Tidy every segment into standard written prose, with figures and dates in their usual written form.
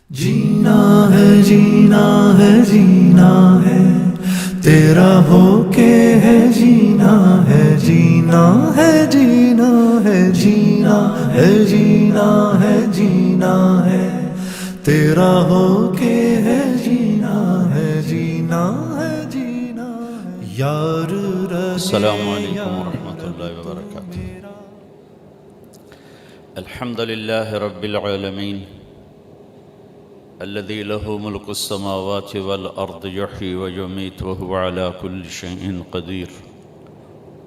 جینا ہے جینا ہے جینا ہے تیرا ہو کے ہے جینا ہے جینا ہے جینا ہے جینا ہے جینا ہے جینا ہے تیرا ہو کے ہے جینا ہے جینا ہے جینا ہے یار السلام علیکم ورحمۃ اللہ وبرکاتہ۔ الحمد للہ رب العالمین الذي له ملك السماوات والأرض يحيي ويميت وهو على كل شيء قدير،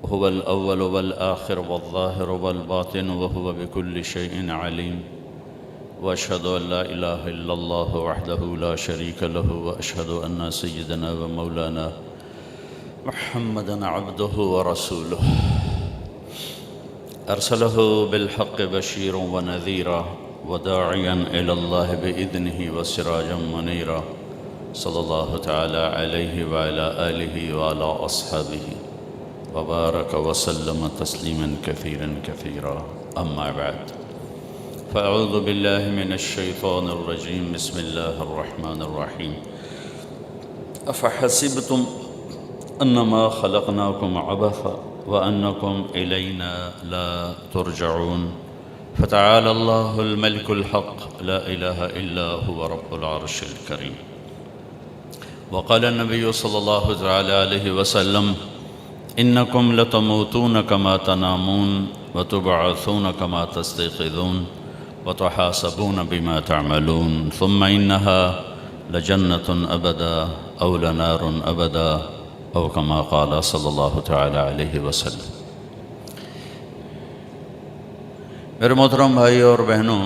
هو الأول والآخر والظاهر والباطن وهو بكل شيء عليم، وأشهد أن لا إله إلا الله وحده لا شريك له، وأشهد أن سيدنا ومولانا محمدًا عبده ورسوله أرسله بالحق بشيرا ونذيرا وداعيا إلى الله بإذنه وسراجا منيرا، صلى الله تعالى عليه وعلى آله وعلى أصحابه وبارك وسلم تسليما كثيرا كثيرا، أما بعد فأعوذ بالله من الشيطان الرجيم، بسم الله الرحمن الرحيم۔ أفحسبتم أنما خلقناكم عبثا وأنكم إلينا لا ترجعون، فتعالى الله الملك الحق لا إله إلا هو رب العرش الكريم۔ وقال النبي صلى الله تعالى عليه وسلم: إنكم لتموتون كما تنامون وتبعثون كما تستيقظون وتحاسبون بما تعملون، ثم إنها لجنة أبدا أو لنار أبدا أو كما قال صلى الله تعالى عليه وسلم۔ میرے محترم بھائی اور بہنوں،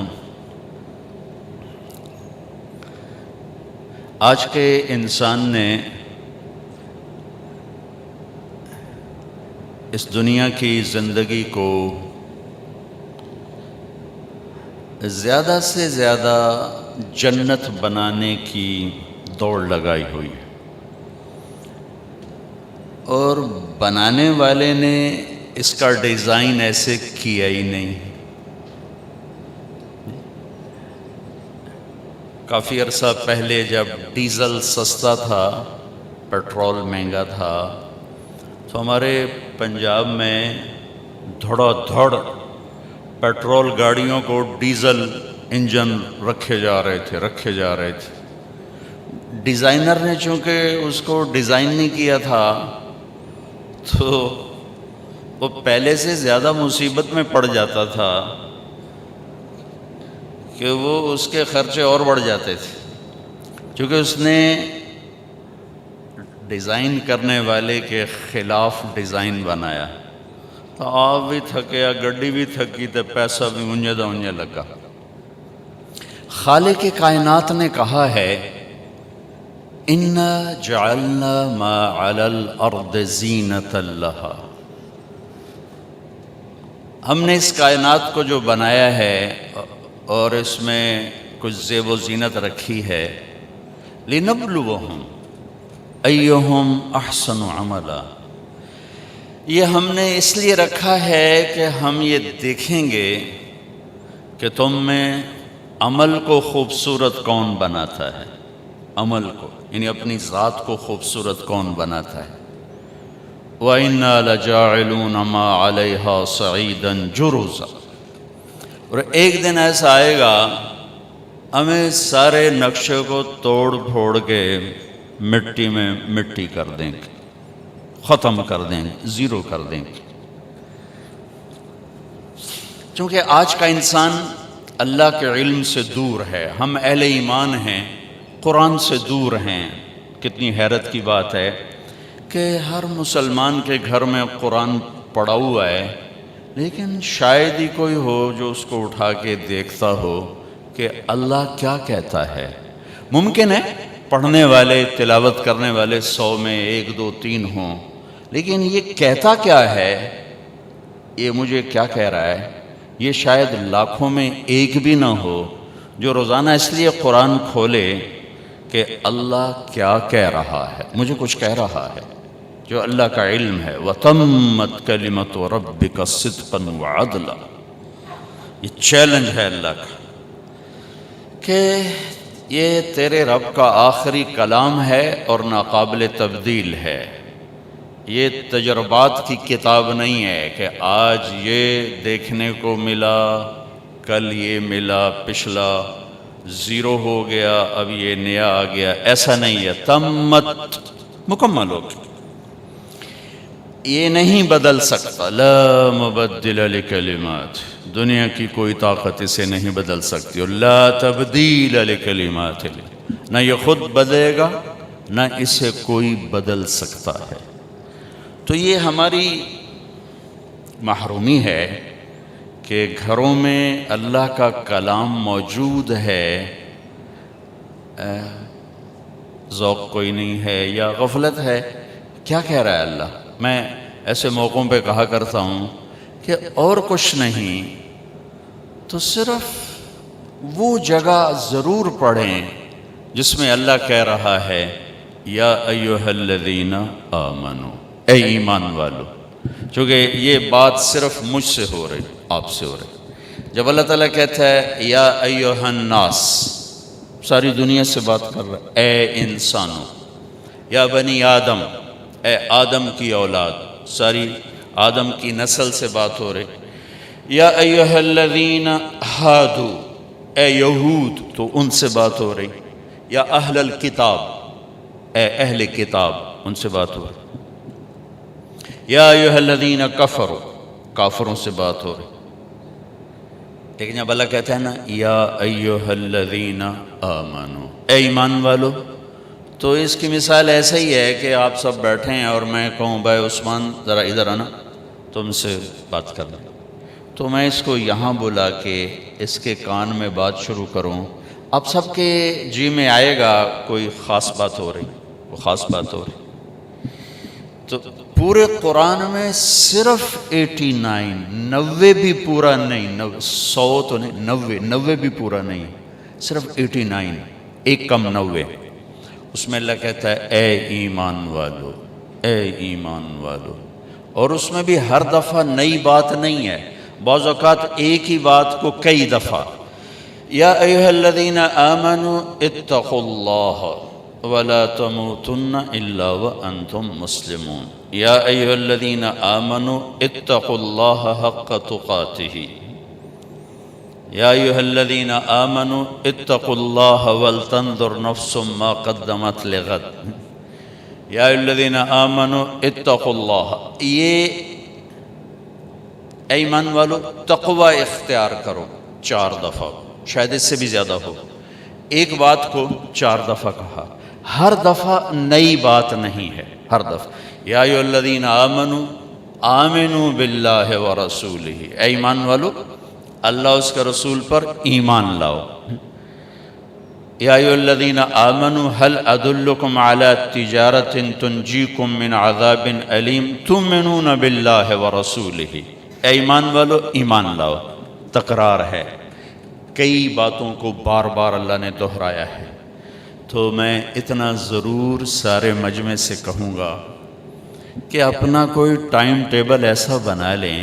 آج کے انسان نے اس دنیا کی زندگی کو زیادہ سے زیادہ جنت بنانے کی دوڑ لگائی ہوئی ہے، اور بنانے والے نے اس کا ڈیزائن ایسے کیا ہی نہیں۔ کافی عرصہ پہلے جب ڈیزل سستا تھا، پیٹرول مہنگا تھا، تو ہمارے پنجاب میں دھڑا دھڑ پیٹرول گاڑیوں کو ڈیزل انجن رکھے جا رہے تھے۔ ڈیزائنر نے چونکہ اس کو ڈیزائن نہیں کیا تھا تو وہ پہلے سے زیادہ مصیبت میں پڑ جاتا تھا کہ وہ اس کے خرچے اور بڑھ جاتے تھے، چونکہ اس نے ڈیزائن کرنے والے کے خلاف ڈیزائن بنایا، تو آپ بھی تھکیا، گڈی بھی تھکی، تو پیسہ بھی انجے دا انجے لگا۔ خالق کائنات نے کہا ہے: اِنَّا جَعَلْنَا مَا عَلَى الْأَرْضِ زِينَةً لَهَا، ہم نے اس کائنات کو جو بنایا ہے اور اس میں کچھ زیب و زینت رکھی ہے، لِنَبْلُوَهُمْ أَيُّهُمْ أَحْسَنُ عَمَلًا، یہ ہم نے اس لیے رکھا ہے کہ ہم یہ دیکھیں گے کہ تم میں عمل کو خوبصورت کون بناتا ہے، عمل کو یعنی اپنی ذات کو خوبصورت کون بناتا ہے۔ وَإِنَّا لَجَاعِلُونَ مَا عَلَيْهَا صَعِيدًا جُرُزًا، اور ایک دن ایسا آئے گا ہمیں سارے نقشے کو توڑ پھوڑ کے مٹی میں مٹی کر دیں گے، ختم کر دیں گے، زیرو کر دیں گے۔ چونکہ آج کا انسان اللہ کے علم سے دور ہے، ہم اہل ایمان ہیں، قرآن سے دور ہیں۔ کتنی حیرت کی بات ہے کہ ہر مسلمان کے گھر میں قرآن پڑھا ہوا ہے، لیکن شاید ہی کوئی ہو جو اس کو اٹھا کے دیکھتا ہو کہ اللہ کیا کہتا ہے۔ ممکن ہے پڑھنے والے، تلاوت کرنے والے 100 میں 1 2 3 ہوں، لیکن یہ کہتا کیا ہے، یہ مجھے کیا کہہ رہا ہے، یہ شاید لاکھوں میں ایک بھی نہ ہو جو روزانہ اس لیے قرآن کھولے کہ اللہ کیا کہہ رہا ہے، مجھے کچھ کہہ رہا ہے، جو اللہ کا علم ہے۔ وَتَمَّتْ كَلِمَةُ رَبِّكَ صِدْقًا وَعَدْلًا، یہ چیلنج ہے اللہ کا کہ یہ تیرے رب کا آخری کلام ہے اور ناقابل تبدیل ہے۔ یہ تجربات کی کتاب نہیں ہے کہ آج یہ دیکھنے کو ملا، کل یہ ملا، پچھلا زیرو ہو گیا، اب یہ نیا آ گیا، ایسا نہیں ہے۔ تمت، مکمل ہو گیا، یہ نہیں بدل سکتا۔ لا مبدل لکلمات، دنیا کی کوئی طاقت اسے نہیں بدل سکتی۔ اور لا تبدیل لکلمات، نہ یہ خود بدلے گا نہ اسے کوئی بدل سکتا ہے۔ تو یہ ہماری محرومی ہے کہ گھروں میں اللہ کا کلام موجود ہے، ذوق کوئی نہیں ہے یا غفلت ہے۔ کیا کہہ رہا ہے اللہ؟ میں ایسے موقعوں پہ کہا کرتا ہوں کہ اور کچھ نہیں تو صرف وہ جگہ ضرور پڑھیں جس میں اللہ کہہ رہا ہے یا ایھا الذین آمنو، اے ایمان والو۔ چونکہ یہ بات صرف مجھ سے ہو رہی، آپ سے ہو رہی۔ جب اللہ تعالیٰ کہتا ہے یا ایھا الناس، ساری دنیا سے بات کر رہا ہے، اے انسانوں، یا بنی آدم، اے آدم کی اولاد، ساری آدم کی نسل سے بات ہو رہی۔ یا ایھا الذین ہادو، اے یہود، تو ان سے بات ہو رہی۔ یا اہل الکتاب، اے اہل کتاب، ان سے بات ہو رہی۔ یا ایھا الذین کفروا، کافروں سے بات ہو رہی۔ لیکن جب اللہ کہتا ہے نا یا ایھا الذین آمنو، اے ایمان والو، تو اس کی مثال ایسا ہی ہے کہ آپ سب بیٹھے ہیں اور میں کہوں بھائی عثمان ذرا ادھر آنا، تم سے بات کرنا، تو میں اس کو یہاں بلا کے اس کے کان میں بات شروع کروں، آپ سب کے جی میں آئے گا کوئی خاص بات ہو رہی، وہ خاص بات ہو رہی۔ تو پورے قرآن میں صرف 89، 90 بھی پورا نہیں، 100 تو نہیں، 90 بھی پورا نہیں، صرف 89، ایک کم 90۔ اس میں اللہ کہتا ہے اے ایمان والو، اے ایمان والو، اور اس میں بھی ہر دفعہ نئی بات نہیں ہے، بعض اوقات ایک ہی بات کو کئی دفعہ۔ یا ایھا الذین آمنوا اتقوا اللہ ولا تموتن الا وانتم مسلمون۔ یا ایھا الذین آمنوا اتقوا اللہ حق تقاتہ، یا ایھا الذین آمنوا اتقوا اللہ ولتنظر نفس ما قدمت لغد، یا ایھا الذین آمنوا اتقوا اللہ۔ یہ ایمان والو تقوی اختیار کرو 4 دفعہ، شاید اس سے بھی زیادہ ہو، ایک بات کو 4 دفعہ کہا، ہر دفعہ نئی بات نہیں ہے، ہر دفعہ یا ایھا الذین آمنوا آمنوا باللہ ورسولہ، اے ایمان والو اللہ اس کے رسول پر ایمان لاؤ۔ یا ایھا الذین آمنوا هل ادلکم علی تجارۃ تنجیکم من عذاب علیم تؤمنون باللہ ورسولہ، اے ایمان والو ایمان لاؤ۔ تکرار ہے، کئی باتوں کو بار بار اللہ نے دہرایا ہے۔ تو میں اتنا ضرور سارے مجمع سے کہوں گا کہ اپنا کوئی ٹائم ٹیبل ایسا بنا لیں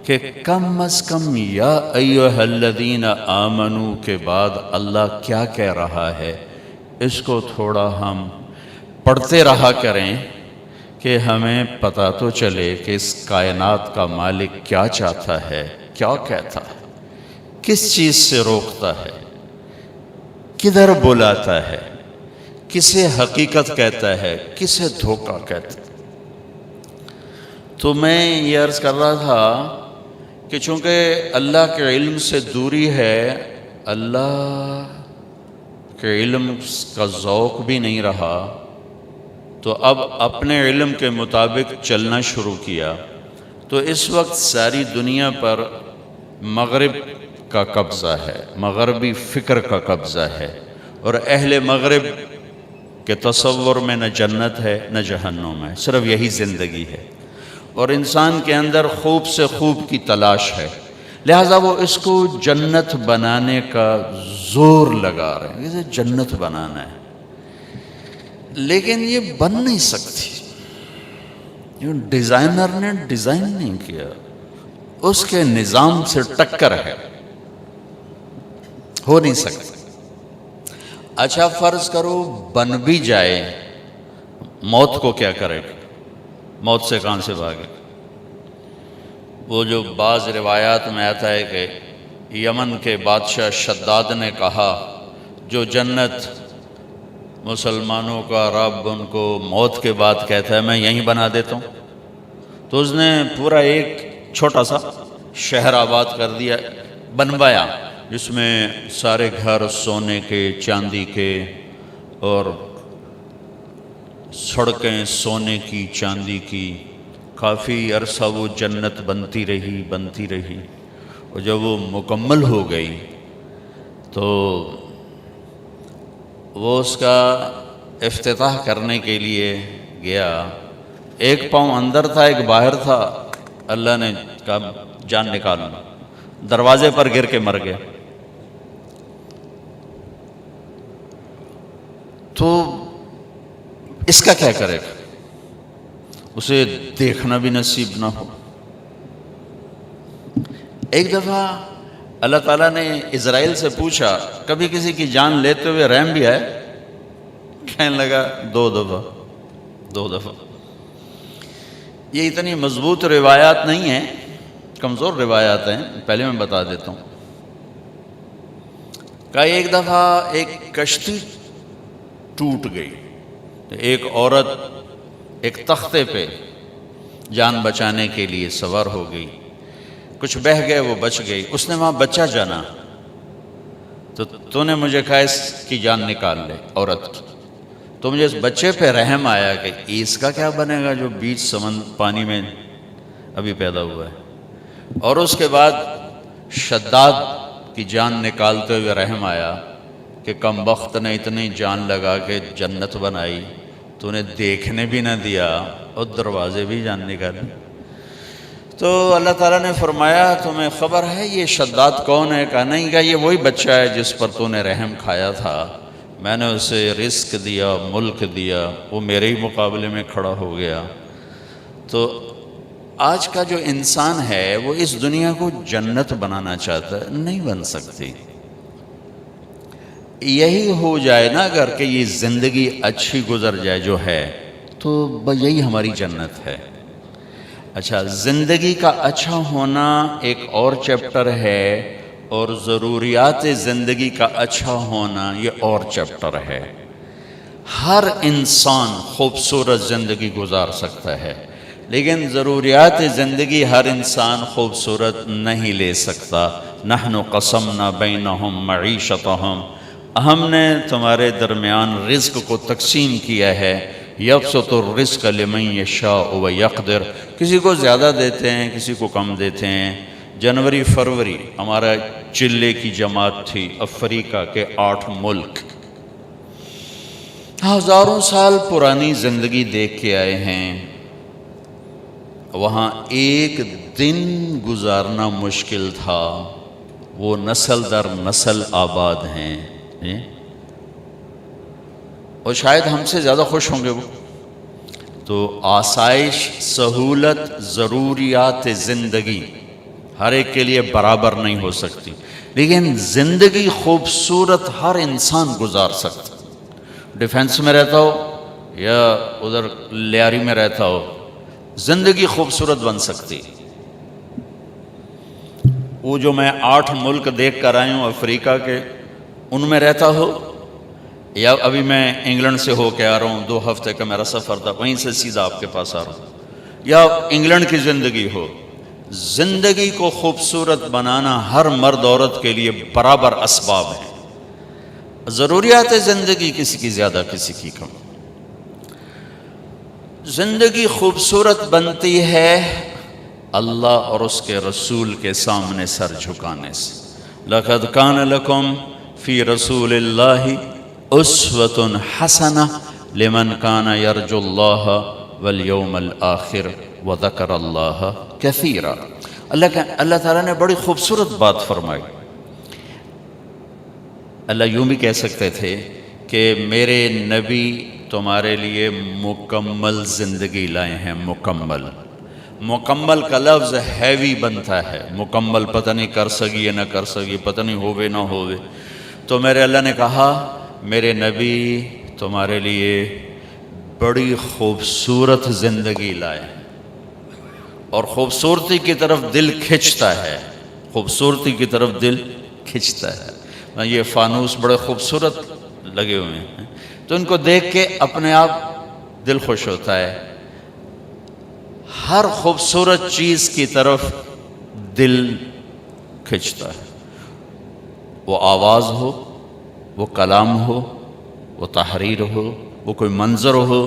کہ کم از کم یا ایھا الذین آمنو کے بعد اللہ کیا کہہ رہا ہے اس کو تھوڑا ہم پڑھتے رہا کریں کہ ہمیں پتہ تو چلے کہ اس کائنات کا مالک کیا چاہتا ہے، کیا کہتا ہے، کس چیز سے روکتا ہے، کدھر بلاتا ہے، کسے حقیقت کہتا ہے، کسے دھوکہ کہتا ہے۔ تو میں یہ عرض کر رہا تھا کہ چونکہ اللہ کے علم سے دوری ہے، اللہ کے علم کا ذوق بھی نہیں رہا، تو اب اپنے علم کے مطابق چلنا شروع کیا۔ تو اس وقت ساری دنیا پر مغرب کا قبضہ ہے، مغربی فکر کا قبضہ ہے، اور اہل مغرب کے تصور میں نہ جنت ہے نہ جہنم ہے، صرف یہی زندگی ہے، اور انسان کے اندر خوب سے خوب کی تلاش ہے، لہٰذا وہ اس کو جنت بنانے کا زور لگا رہے ہیں، اسے جنت بنانا ہے، لیکن یہ بن نہیں سکتی، ڈیزائنر نے ڈیزائن نہیں کیا، اس کے نظام سے ٹکر ہے، ہو نہیں سکتا۔ اچھا فرض کرو بن بھی جائے، موت کو کیا کرے گا؟ موت سے کہاں سے بھاگے؟ وہ جو بعض روایات میں آتا ہے کہ یمن کے بادشاہ شداد نے کہا جو جنت مسلمانوں کا رب ان کو موت کے بعد کہتا ہے میں یہیں بنا دیتا ہوں، تو اس نے پورا ایک چھوٹا سا شہر آباد کر دیا، بنوایا، جس میں سارے گھر سونے کے، چاندی کے، اور سڑکیں سونے کی، چاندی کی، کافی عرصہ وہ جنت بنتی رہی، اور جب وہ مکمل ہو گئی تو وہ اس کا افتتاح کرنے کے لیے گیا، ایک پاؤں اندر تھا ایک باہر تھا، اللہ نے کہا جان نکالنا، دروازے پر گر کے مر گیا۔ تو اس کا کیا کرے گا؟ اسے دیکھنا بھی نصیب نہ ہو۔ ایک دفعہ اللہ تعالیٰ نے اسرائیل سے پوچھا کبھی کسی کی جان لیتے ہوئے رحم بھی آئے؟ کہنے لگا 2 دفعہ۔ یہ اتنی مضبوط روایات نہیں ہیں، کمزور روایات ہیں، پہلے میں بتا دیتا ہوں۔ کہ ایک دفعہ ایک کشتی ٹوٹ گئی، ایک عورت ایک تختے پہ جان بچانے کے لیے سوار ہو گئی، کچھ بہہ گئے وہ بچ گئی، اس نے وہاں بچہ جانا، تو نے مجھے کہا اس کی جان نکال لے، عورت کی، تو مجھے اس بچے پہ رحم آیا کہ اس کا کیا بنے گا جو بیچ پانی میں ابھی پیدا ہوا ہے۔ اور اس کے بعد شداد کی جان نکالتے ہوئے رحم آیا کہ کم بخت نے اتنی جان لگا کے جنت بنائی، تو نے دیکھنے بھی نہ دیا اور دروازے بھی جان نکالے۔ تو اللہ تعالیٰ نے فرمایا تمہیں خبر ہے یہ شداد کون ہے؟ کہا نہیں، کہا یہ وہی بچہ ہے جس پر تو نے رحم کھایا تھا، میں نے اسے رزق دیا، ملک دیا، وہ میرے ہی مقابلے میں کھڑا ہو گیا۔ تو آج کا جو انسان ہے وہ اس دنیا کو جنت بنانا چاہتا ہے، نہیں بن سکتی۔ یہی ہو جائے نا اگر کہ یہ زندگی اچھی گزر جائے جو ہے، تو یہی ہماری جنت ہے۔ اچھا، زندگی کا اچھا ہونا ایک اور چیپٹر ہے، اور ضروریات زندگی کا اچھا ہونا یہ اور چیپٹر ہے۔ ہر انسان خوبصورت زندگی گزار سکتا ہے، لیکن ضروریات زندگی ہر انسان خوبصورت نہیں لے سکتا۔ نحن قسمنا بینہم معیشتہم، ہم نے تمہارے درمیان رزق کو تقسیم کیا ہے۔ یبسط الرزق لمن یشاء ویقدر، کسی کو زیادہ دیتے ہیں کسی کو کم دیتے ہیں۔ جنوری فروری ہمارا چلے کی جماعت تھی، افریقہ کے 8 ملک، ہزاروں سال پرانی زندگی دیکھ کے آئے ہیں، وہاں ایک دن گزارنا مشکل تھا، وہ نسل در نسل آباد ہیں، اور شاید ہم سے زیادہ خوش ہوں گے وہ۔ تو آسائش، سہولت، ضروریات زندگی ہر ایک کے لیے برابر نہیں ہو سکتی، لیکن زندگی خوبصورت ہر انسان گزار سکتا، ڈیفنس میں رہتا ہو یا ادھر لیاری میں رہتا ہو، زندگی خوبصورت بن سکتی۔ وہ جو میں 8 ملک دیکھ کر آئی ہوں افریقہ کے، ان میں رہتا ہو، یا ابھی میں انگلینڈ سے ہو کے آ رہا ہوں، 2 ہفتے کا میرا سفر تھا، وہیں سے سیدھا آپ کے پاس آ رہا ہوں، یا انگلینڈ کی زندگی ہو، زندگی کو خوبصورت بنانا ہر مرد عورت کے لیے برابر اسباب ہیں۔ ضروریات زندگی کسی کی زیادہ کسی کی کم۔ زندگی خوبصورت بنتی ہے اللہ اور اس کے رسول کے سامنے سر جھکانے سے۔ لَقَدْ كَانَ لَكُمْ فِي رَسُولِ اللَّهِ أُسْوَةٌ حَسَنَةٌ لِمَنْ كَانَ يَرْجُو اللَّهَ وَالْيَوْمَ الْآخِرَ وَذَكَرَ اللَّهَ كَثِيرًا۔ اللہ تعالیٰ نے بڑی خوبصورت بات فرمائی۔ اللہ یوں بھی کہہ سکتے تھے کہ میرے نبی تمہارے لیے مکمل زندگی لائے ہیں، مکمل کا لفظ ہیوی بنتا ہے، مکمل پتہ نہیں کر سکی یا نہ کر سکی، پتہ نہیں ہوئے نہ ہوئے، تو میرے اللہ نے کہا میرے نبی تمہارے لیے بڑی خوبصورت زندگی لائے اور خوبصورتی کی طرف دل کھنچتا ہے، خوبصورتی کی طرف دل کھنچتا ہے۔ یہ فانوس بڑے خوبصورت لگے ہوئے ہیں، تو ان کو دیکھ کے اپنے آپ دل خوش ہوتا ہے۔ ہر خوبصورت چیز کی طرف دل کھنچتا ہے، وہ آواز ہو، وہ کلام ہو، وہ تحریر ہو، وہ کوئی منظر ہو،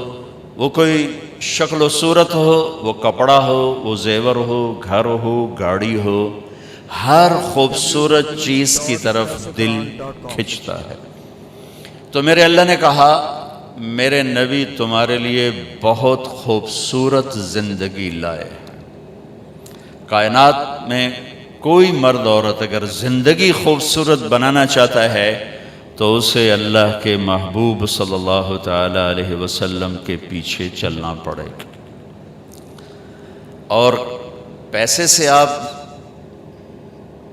وہ کوئی شکل و صورت ہو، وہ کپڑا ہو، وہ زیور ہو، گھر ہو، گاڑی ہو، ہر خوبصورت چیز کی طرف دل کھنچتا ہے۔ تو میرے اللہ نے کہا میرے نبی تمہارے لیے بہت خوبصورت زندگی لائے۔ کائنات میں کوئی مرد عورت اگر زندگی خوبصورت بنانا چاہتا ہے تو اسے اللہ کے محبوب صلی اللہ تعالی علیہ وسلم کے پیچھے چلنا پڑے گا۔ اور پیسے سے آپ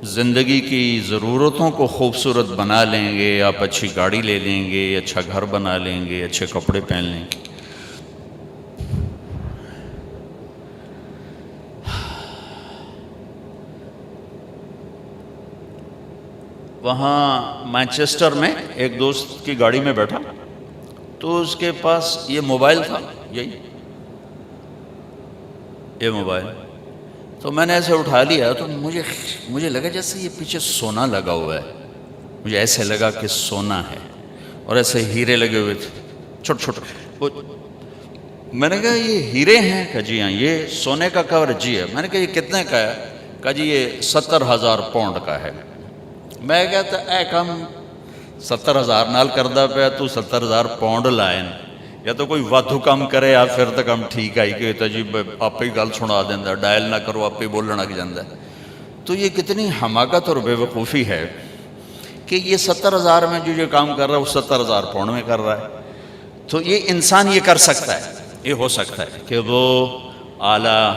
زندگی کی ضرورتوں کو خوبصورت بنا لیں گے، آپ اچھی گاڑی لے لیں گے، اچھا گھر بنا لیں گے، اچھے کپڑے پہن لیں گے، وہاں مانچسٹر میں ایک دوست کی گاڑی میں بیٹھا تو اس کے پاس یہ موبائل تھا، یہ موبائل، تو میں نے ایسے اٹھا لیا تو مجھے لگا جیسے یہ پیچھے سونا لگا ہوا ہے، مجھے ایسے لگا کہ سونا ہے اور ایسے ہیرے لگے ہوئے تھے چھوٹے چھوٹے۔ میں نے کہا یہ ہیرے ہیں؟ کہا جی ہاں۔ یہ سونے کا کور؟ جی ہے۔ میں نے کہا یہ کتنے کا ہے؟ کہا جی یہ 70,000 پاؤنڈ کا ہے۔ میں کہتا اے کم 70,000 نال کردہ پیا تو 70,000 پاؤنڈ لائن، یا تو کوئی وادھو کام کرے یا پھر تو کم ٹھیک آئی کہ جی آپ ہی گل سنا دینا، ڈائل نہ کرو آپ ہی بولنا لگ جاتا ہے۔ تو یہ کتنی حماقت اور بے وقوفی ہے کہ یہ 70,000 میں جو کام کر رہا ہے وہ 70,000 پاؤنڈ میں کر رہا ہے۔ تو یہ انسان یہ کر سکتا ہے، یہ ہو سکتا ہے کہ وہ اعلیٰ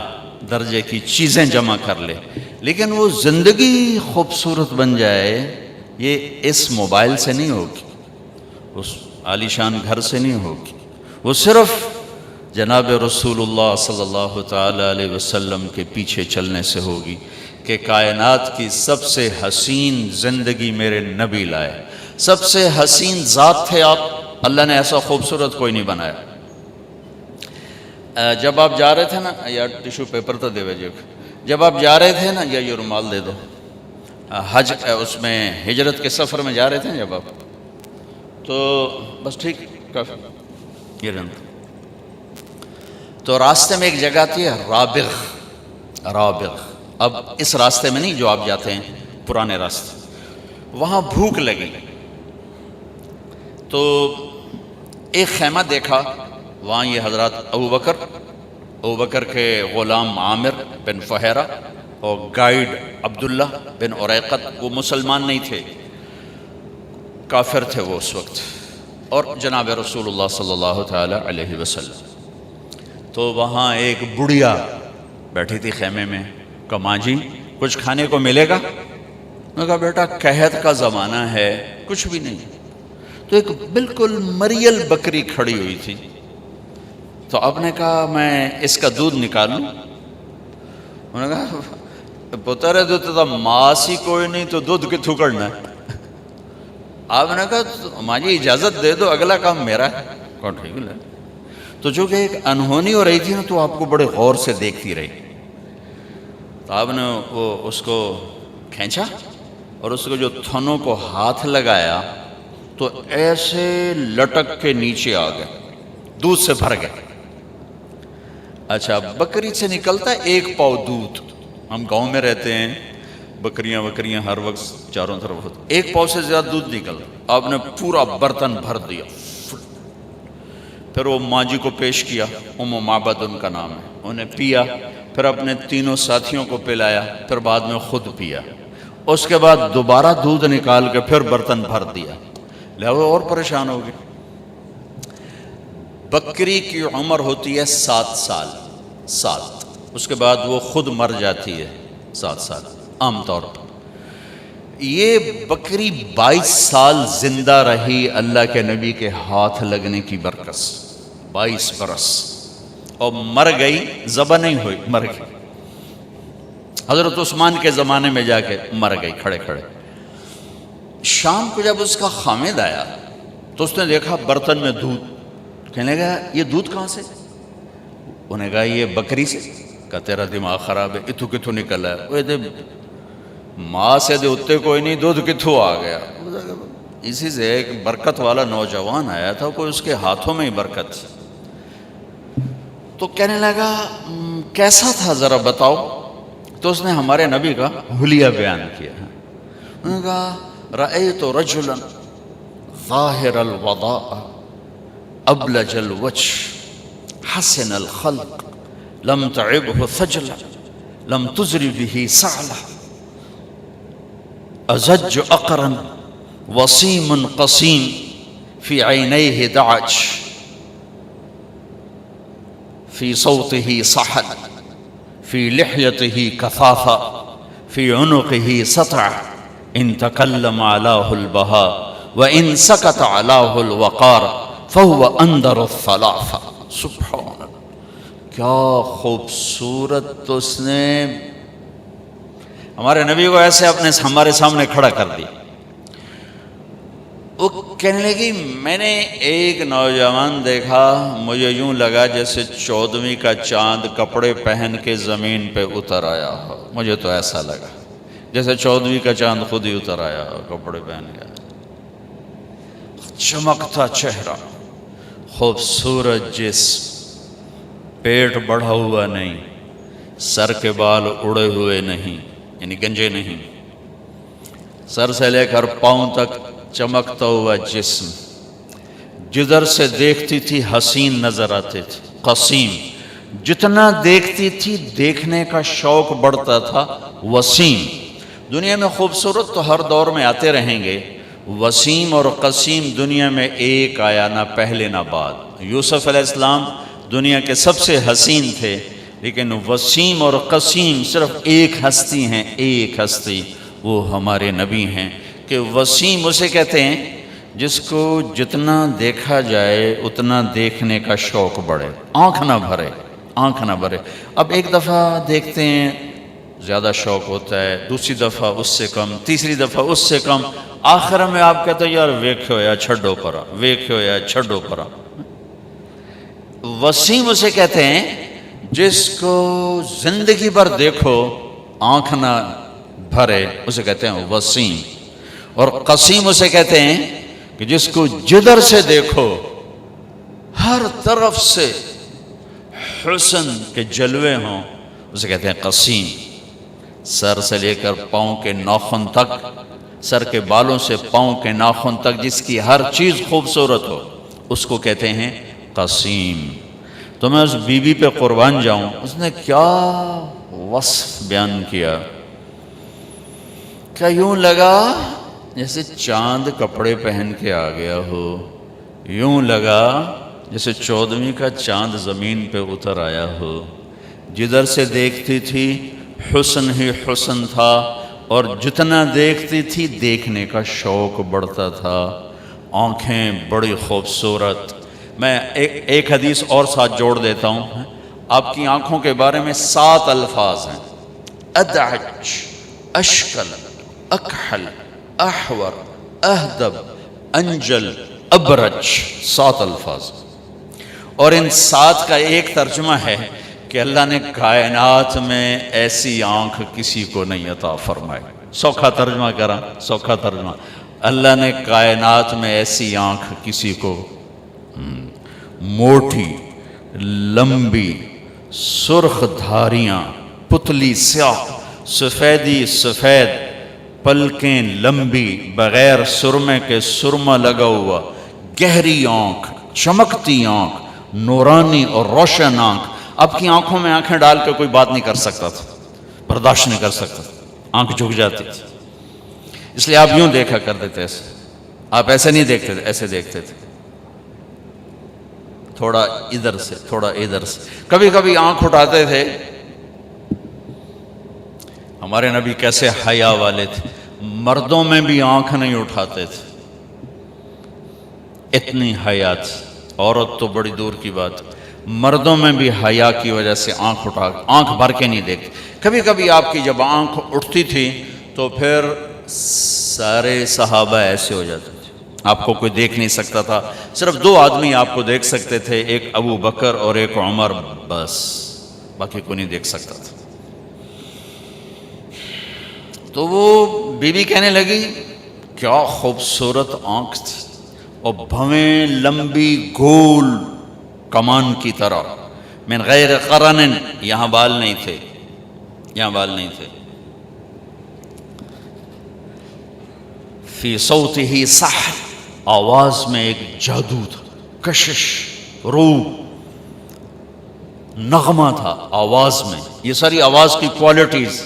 درجے کی چیزیں جمع کر لے، لیکن وہ زندگی خوبصورت بن جائے یہ اس موبائل سے نہیں ہوگی، اس عالی شان گھر سے نہیں ہوگی، وہ صرف جناب رسول اللہ صلی اللہ تعالی علیہ وسلم کے پیچھے چلنے سے ہوگی کہ کائنات کی سب سے حسین زندگی میرے نبی لائے، سب سے حسین ذات تھے آپ، اللہ نے ایسا خوبصورت کوئی نہیں بنایا۔ جب آپ جا رہے تھے نا، یا ٹیشو پیپر تو دے وجہ، جب آپ جا رہے تھے نا، یا یہ رومال دے دو، حج اس میں ہجرت کے سفر میں جا رہے تھے جب آپ، تو بس ٹھیک کافی یہ رہنا، تو راستے میں ایک جگہ تھی رابغ، اب اس راستے میں نہیں جو آپ جاتے ہیں پرانے راستے، وہاں بھوک لگی تو ایک خیمہ دیکھا، وہاں یہ حضرات ابو بکر کے غلام عامر بن فہیرہ اور گائیڈ عبداللہ بن عریقت، وہ مسلمان نہیں تھے، کافر تھے وہ اس وقت، اور جناب رسول اللہ صلی اللہ تعالی علیہ وسلم۔ تو وہاں ایک بڑھیا بیٹھی تھی خیمے میں، کہا ماں جی کچھ کھانے کو ملے گا؟ میں کہا بیٹا قحط کا زمانہ ہے، کچھ بھی نہیں۔ تو ایک بالکل مریل بکری کھڑی ہوئی تھی، تو آپ نے کہا میں اس کا دودھ نکال لوں؟ انہوں نے کہا پتر دودھ تو ماس ہی کوئی نہیں تو دودھ کتوں کرنا ہے؟ آپ نے کہا ماں جی اجازت دے دو، اگلا کام میرا ہے۔ کہا ٹھیک ہے۔ تو جو کہ ایک انہونی ہو رہی تھی نا، تو آپ کو بڑے غور سے دیکھتی رہی، تو آپ نے وہ اس کو کھینچا اور اس کو جو تھنوں کو ہاتھ لگایا تو ایسے لٹک کے نیچے آ گئے، دودھ سے بھر گئے۔ اچھا، بکری سے نکلتا ہے 1 پاؤ دودھ، ہم گاؤں میں رہتے ہیں، بکریاں ہر وقت چاروں طرف ہوتی، 1 پاؤ سے زیادہ دودھ نکلتا، آپ نے پورا برتن بھر دیا، پھر وہ ماں جی کو پیش کیا، ام معبد ان کا نام ہے، انہیں پیا، پھر اپنے 3 ساتھیوں کو پلایا، پھر بعد میں خود پیا، اس کے بعد دوبارہ دودھ نکال کے پھر برتن بھر دیا، لہذا اور پریشان ہو گئے۔ بکری کی عمر ہوتی ہے 7 سال، اس کے بعد وہ خود مر جاتی ہے 7 سال عام طور پر۔ یہ بکری 22 سال زندہ رہی اللہ کے نبی کے ہاتھ لگنے کی برکت سے، 22 برس، اور مر گئی، ذبح نہیں ہوئی، مر گئی۔ حضرت عثمان کے زمانے میں جا کے مر گئی کھڑے کھڑے۔ شام کو جب اس کا خامد آیا تو اس نے دیکھا برتن میں دودھ، کہنے لگا یہ دودھ کہاں سے؟ انہوں نے کہا یہ بکری سے۔ کہا تیرا دماغ خراب ہے، اتھو کتھو نکل ہے؟ وہ دے ماں سے دے اتے کوئی نہیں، دودھ کتھو آ گیا؟ اسی سے ایک برکت والا نوجوان آیا تھا، کوئی اس کے ہاتھوں میں ہی برکت تھی۔ تو کہنے لگا کیسا تھا ذرا بتاؤ؟ تو اس نے ہمارے نبی کا حلیہ بیان کیا۔ انہوں نے کہا رأیت رجلا ظاہر الوضاء ابلج الوجه حسن الخلق لم تعبه ثجلة لم تزر به سعلة أزج أقرا وصيم قصيم في عينيه دعج في صوته صحل في لحيته كثافة في عنقه سطع إن تكلم علاه البهاء وإن سكت علاه الوقار فهو أندر الثلاثة۔ سبحان اللہ، کیا خوبصورت اس نے ہمارے نبی کو ایسے ہمارے سامنے کھڑا کر دی۔ وہ کہنے لگی میں نے ایک نوجوان دیکھا، مجھے یوں لگا جیسے 14ویں کا چاند کپڑے پہن کے زمین پہ اتر آیا ہو، مجھے تو ایسا لگا جیسے 14ویں کا چاند خود ہی اتر آیا ہو کپڑے پہن گیا۔ چمکتا چہرہ، خوبصورت جسم، پیٹ بڑھا ہوا نہیں، سر کے بال اڑے ہوئے نہیں، یعنی گنجے نہیں، سر سے لے کر پاؤں تک چمکتا ہوا جسم، جدھر سے دیکھتی تھی حسین نظر آتے تھے، قسیم، جتنا دیکھتی تھی دیکھنے کا شوق بڑھتا تھا، وسیم۔ دنیا میں خوبصورت تو ہر دور میں آتے رہیں گے، وسیم اور قسیم دنیا میں ایک آیا، نہ پہلے نہ بعد۔ یوسف علیہ السلام دنیا کے سب سے حسین تھے، لیکن وسیم اور قسیم صرف ایک ہستی ہیں، ایک ہستی، وہ ہمارے نبی ہیں۔ کہ وسیم اسے کہتے ہیں جس کو جتنا دیکھا جائے اتنا دیکھنے کا شوق بڑھے، آنکھ نہ بھرے، آنکھ نہ بھرے۔ اب ایک دفعہ دیکھتے ہیں زیادہ شوق ہوتا ہے، دوسری دفعہ اس سے کم، تیسری دفعہ اس سے کم، آخر میں آپ کہتے ہیں یار ویکھو یا چھڈو پرا، ویکھو یا چھڈو پرا۔ وسیم اسے کہتے ہیں جس کو زندگی بھر دیکھو آنکھ نہ بھرے، اسے کہتے ہیں وسیم۔ اور قسیم اسے کہتے ہیں کہ جس کو جدھر سے دیکھو ہر طرف سے حسن کے جلوے ہوں، اسے کہتے ہیں قسیم۔ سر سے لے کر پاؤں کے ناخن تک، سر کے بالوں سے پاؤں کے ناخن تک جس کی ہر چیز خوبصورت ہو، اس کو کہتے ہیں قسیم۔ تو میں اس بی بی پہ قربان جاؤں، اس نے کیا وصف بیان کیا، کیا یوں لگا جیسے چاند کپڑے پہن کے آ گیا ہو، یوں لگا جیسے 14ویں کا چاند زمین پہ اتر آیا ہو۔ جدھر سے دیکھتی تھی حسن ہی حسن تھا، اور جتنا دیکھتی تھی دیکھنے کا شوق بڑھتا تھا، آنکھیں بڑی خوبصورت۔ میں ایک حدیث اور ساتھ جوڑ دیتا ہوں، آپ کی آنکھوں کے بارے میں 7 الفاظ ہیں، ادعج، اشکل، اکحل، احور، اہدب، انجل، ابرج، 7 الفاظ۔ اور ان 7 کا ایک ترجمہ ہے کہ اللہ نے کائنات میں ایسی آنکھ کسی کو نہیں عطا فرمائی۔ سوکھا ترجمہ کرا، سوکھا ترجمہ، اللہ نے کائنات میں ایسی آنکھ کسی کو، موٹی، لمبی، سرخ دھاریاں، پتلی سیاہ، سفیدی سفید، پلکیں لمبی، بغیر سرمے کے سرما لگا ہوا، گہری آنکھ، چمکتی آنکھ، نورانی اور روشن آنکھ۔ آپ کی آنکھوں میں آنکھیں ڈال کے کوئی بات نہیں کر سکتا تھا، برداشت نہیں کر سکتا تھا، آنکھ جھک جاتی تھی۔ اس لیے آپ یوں دیکھا کرتے تھے، ایسے آپ ایسے نہیں دیکھتے تھے، ایسے دیکھتے تھے، تھوڑا ادھر سے تھوڑا ادھر سے۔ کبھی کبھی آنکھ اٹھاتے تھے، ہمارے نبی کیسے حیا والے تھے، مردوں میں بھی آنکھ نہیں اٹھاتے تھے، اتنی حیا تھی۔ عورت تو بڑی دور کی بات، مردوں میں بھی حیا کی وجہ سے آنکھ بھر کے نہیں دیکھتے۔ کبھی کبھی آپ کی جب آنکھ اٹھتی تھی تو پھر سارے صحابہ ایسے ہو جاتے تھے، آپ کو کوئی دیکھ نہیں سکتا تھا، صرف دو آدمی آپ کو دیکھ سکتے تھے، ایک ابو بکر اور ایک عمر، بس باقی کوئی نہیں دیکھ سکتا تھا۔ تو وہ بی بی کہنے لگی کیا خوبصورت آنکھ تھی، اور بھویں لمبی گول کمان کی طرح، من غیر قرن، یہاں بال نہیں تھے، یہاں بال نہیں تھے۔ فی صوتہ سحر، آواز میں ایک جادو تھا، کشش، روح، نغمہ تھا آواز میں۔ یہ ساری آواز کی کوالٹیز،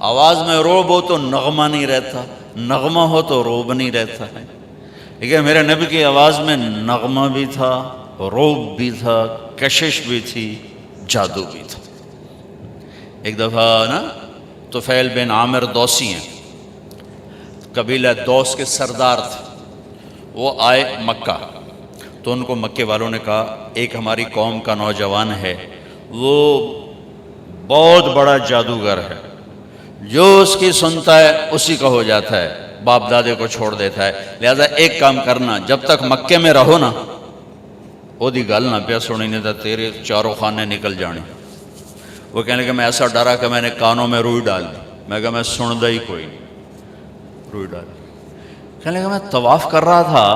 آواز میں روب ہو تو نغمہ نہیں رہتا، نغمہ ہو تو روب نہیں رہتا ہے، لیکن میرے نبی کی آواز میں نغمہ بھی تھا، روب بھی تھا، کشش بھی تھی، جادو بھی تھا۔ ایک دفعہ نا طفیل بن عامر دوسی ہیں، قبیلہ دوس کے سردار تھے، وہ آئے مکہ، تو ان کو مکے والوں نے کہا ایک ہماری قوم کا نوجوان ہے، وہ بہت بڑا جادوگر ہے، جو اس کی سنتا ہے اسی کا ہو جاتا ہے، باپ دادے کو چھوڑ دیتا ہے، لہذا ایک کام کرنا، جب تک مکے میں رہو نا وہ دی گل نہ پیا سنی، نہیں تھا تیرے چاروں خانے نکل جانے۔ وہ کہنے لگا میں ایسا ڈرا کہ میں نے کانوں میں روئی ڈال دی، میں کہا میں سندا ہی کوئی نہیں، روئی ڈال دی۔ کہنے لگا میں طواف کر رہا تھا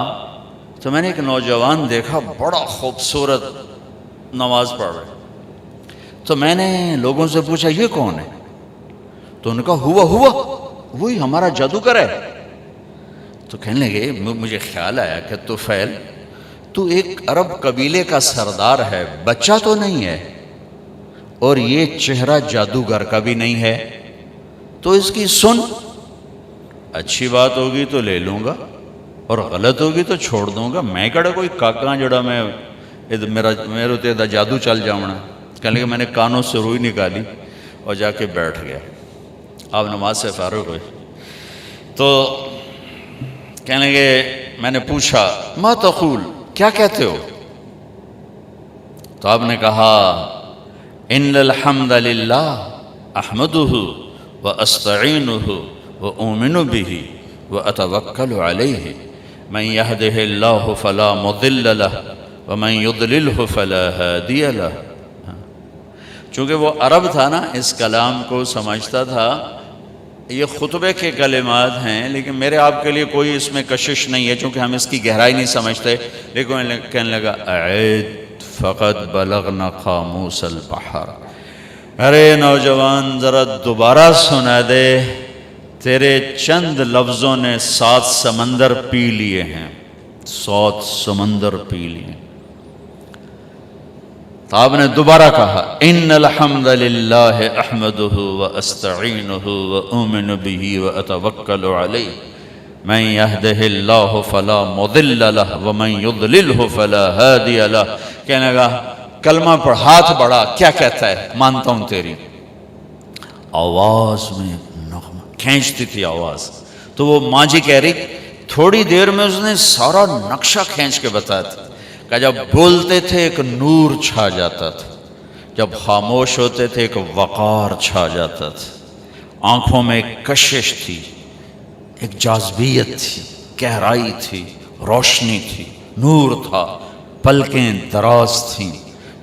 تو میں نے ایک نوجوان دیکھا بڑا خوبصورت نماز پڑھ رہا، تو میں نے لوگوں سے پوچھا یہ کون ہے، تو ان کا ہوا وہی ہمارا جادوگر ہے۔ تو کہنے لگے مجھے خیال آیا کہ طفیل تو ایک عرب قبیلے کا سردار ہے، بچہ تو نہیں ہے، اور یہ چہرہ جادوگر کا بھی نہیں ہے، تو اس کی سن، اچھی بات ہوگی تو لے لوں گا اور غلط ہوگی تو چھوڑ دوں گا، میں کہڑا کوئی کاکاں جڑا میں میرے تے دا جادو چل جاؤنا۔ کہنے لگے میں نے کانوں سے روئی نکالی اور جا کے بیٹھ گیا۔ آپ نماز سے فارغ ہوئے تو کہنے لگے میں نے پوچھا ما تقول، کیا کہتے ہو؟ تو آپ نے کہا ان الحمد للہ احمدہ واستعینہ واؤمن بہ واتوکل علیہ من یہدہ اللہ فلا مضل لہ ومن یضللہ فلا ہادی لہ۔ چونکہ وہ عرب تھا نا، اس کلام کو سمجھتا تھا، یہ خطبے کے کلمات ہیں، لیکن میرے آپ کے لیے کوئی اس میں کشش نہیں ہے چونکہ ہم اس کی گہرائی نہیں سمجھتے، لیکن کہنے لگا اعید فقد بلغنا قاموس البحر، ارے نوجوان ذرا دوبارہ سنا دے، تیرے چند لفظوں نے 7 سمندر پی لیے ہیں، 7 سمندر پی لیے۔ تو آپ نے دوبارہ کہا ان الحمد للہ احمدہ واستعینہ واؤمن بہ واتوکل علیہ من یہدہ اللہ فلا مضل لہ ومن یضللہ فلا ہادی لہ۔ کہنے لگا کلمہ پڑھ، ہاتھ بڑھا، کیا کہتا ہے؟ مانتا ہوں تیری آواز میں نغمہ، کھینچتی تھی آواز۔ تو وہ ماں جی کہہ رہی تھوڑی دیر میں اس نے سارا نقشہ کھینچ کے بتایا تھا کہ جب بولتے تھے ایک نور چھا جاتا تھا، جب خاموش ہوتے تھے ایک وقار چھا جاتا تھا، آنکھوں میں ایک کشش تھی، ایک جاذبیت تھی، گہرائی تھی، روشنی تھی، نور تھا، پلکیں دراز تھیں،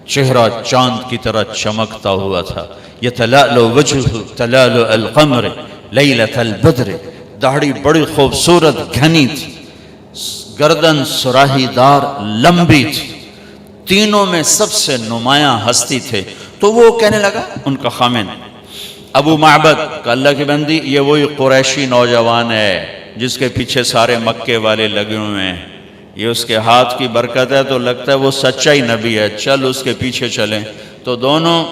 چہرہ چاند کی طرح چمکتا ہوا تھا، یتلألؤ وجہہ تلألؤ القمر لیلۃ البدر، داڑھی بڑی خوبصورت گھنی تھی، گردن سراہی دار لمبی تھی، تینوں میں سب سے نمایاں ہستی تھے۔ تو وہ کہنے لگا ان کا خامن ابو معبد کہ اللہ کی بندی یہ وہی قریشی نوجوان ہے جس کے پیچھے سارے مکے والے لگے ہوئے ہیں، یہ اس کے ہاتھ کی برکت ہے تو لگتا ہے وہ سچا ہی نبی ہے، چل اس کے پیچھے چلیں۔ تو دونوں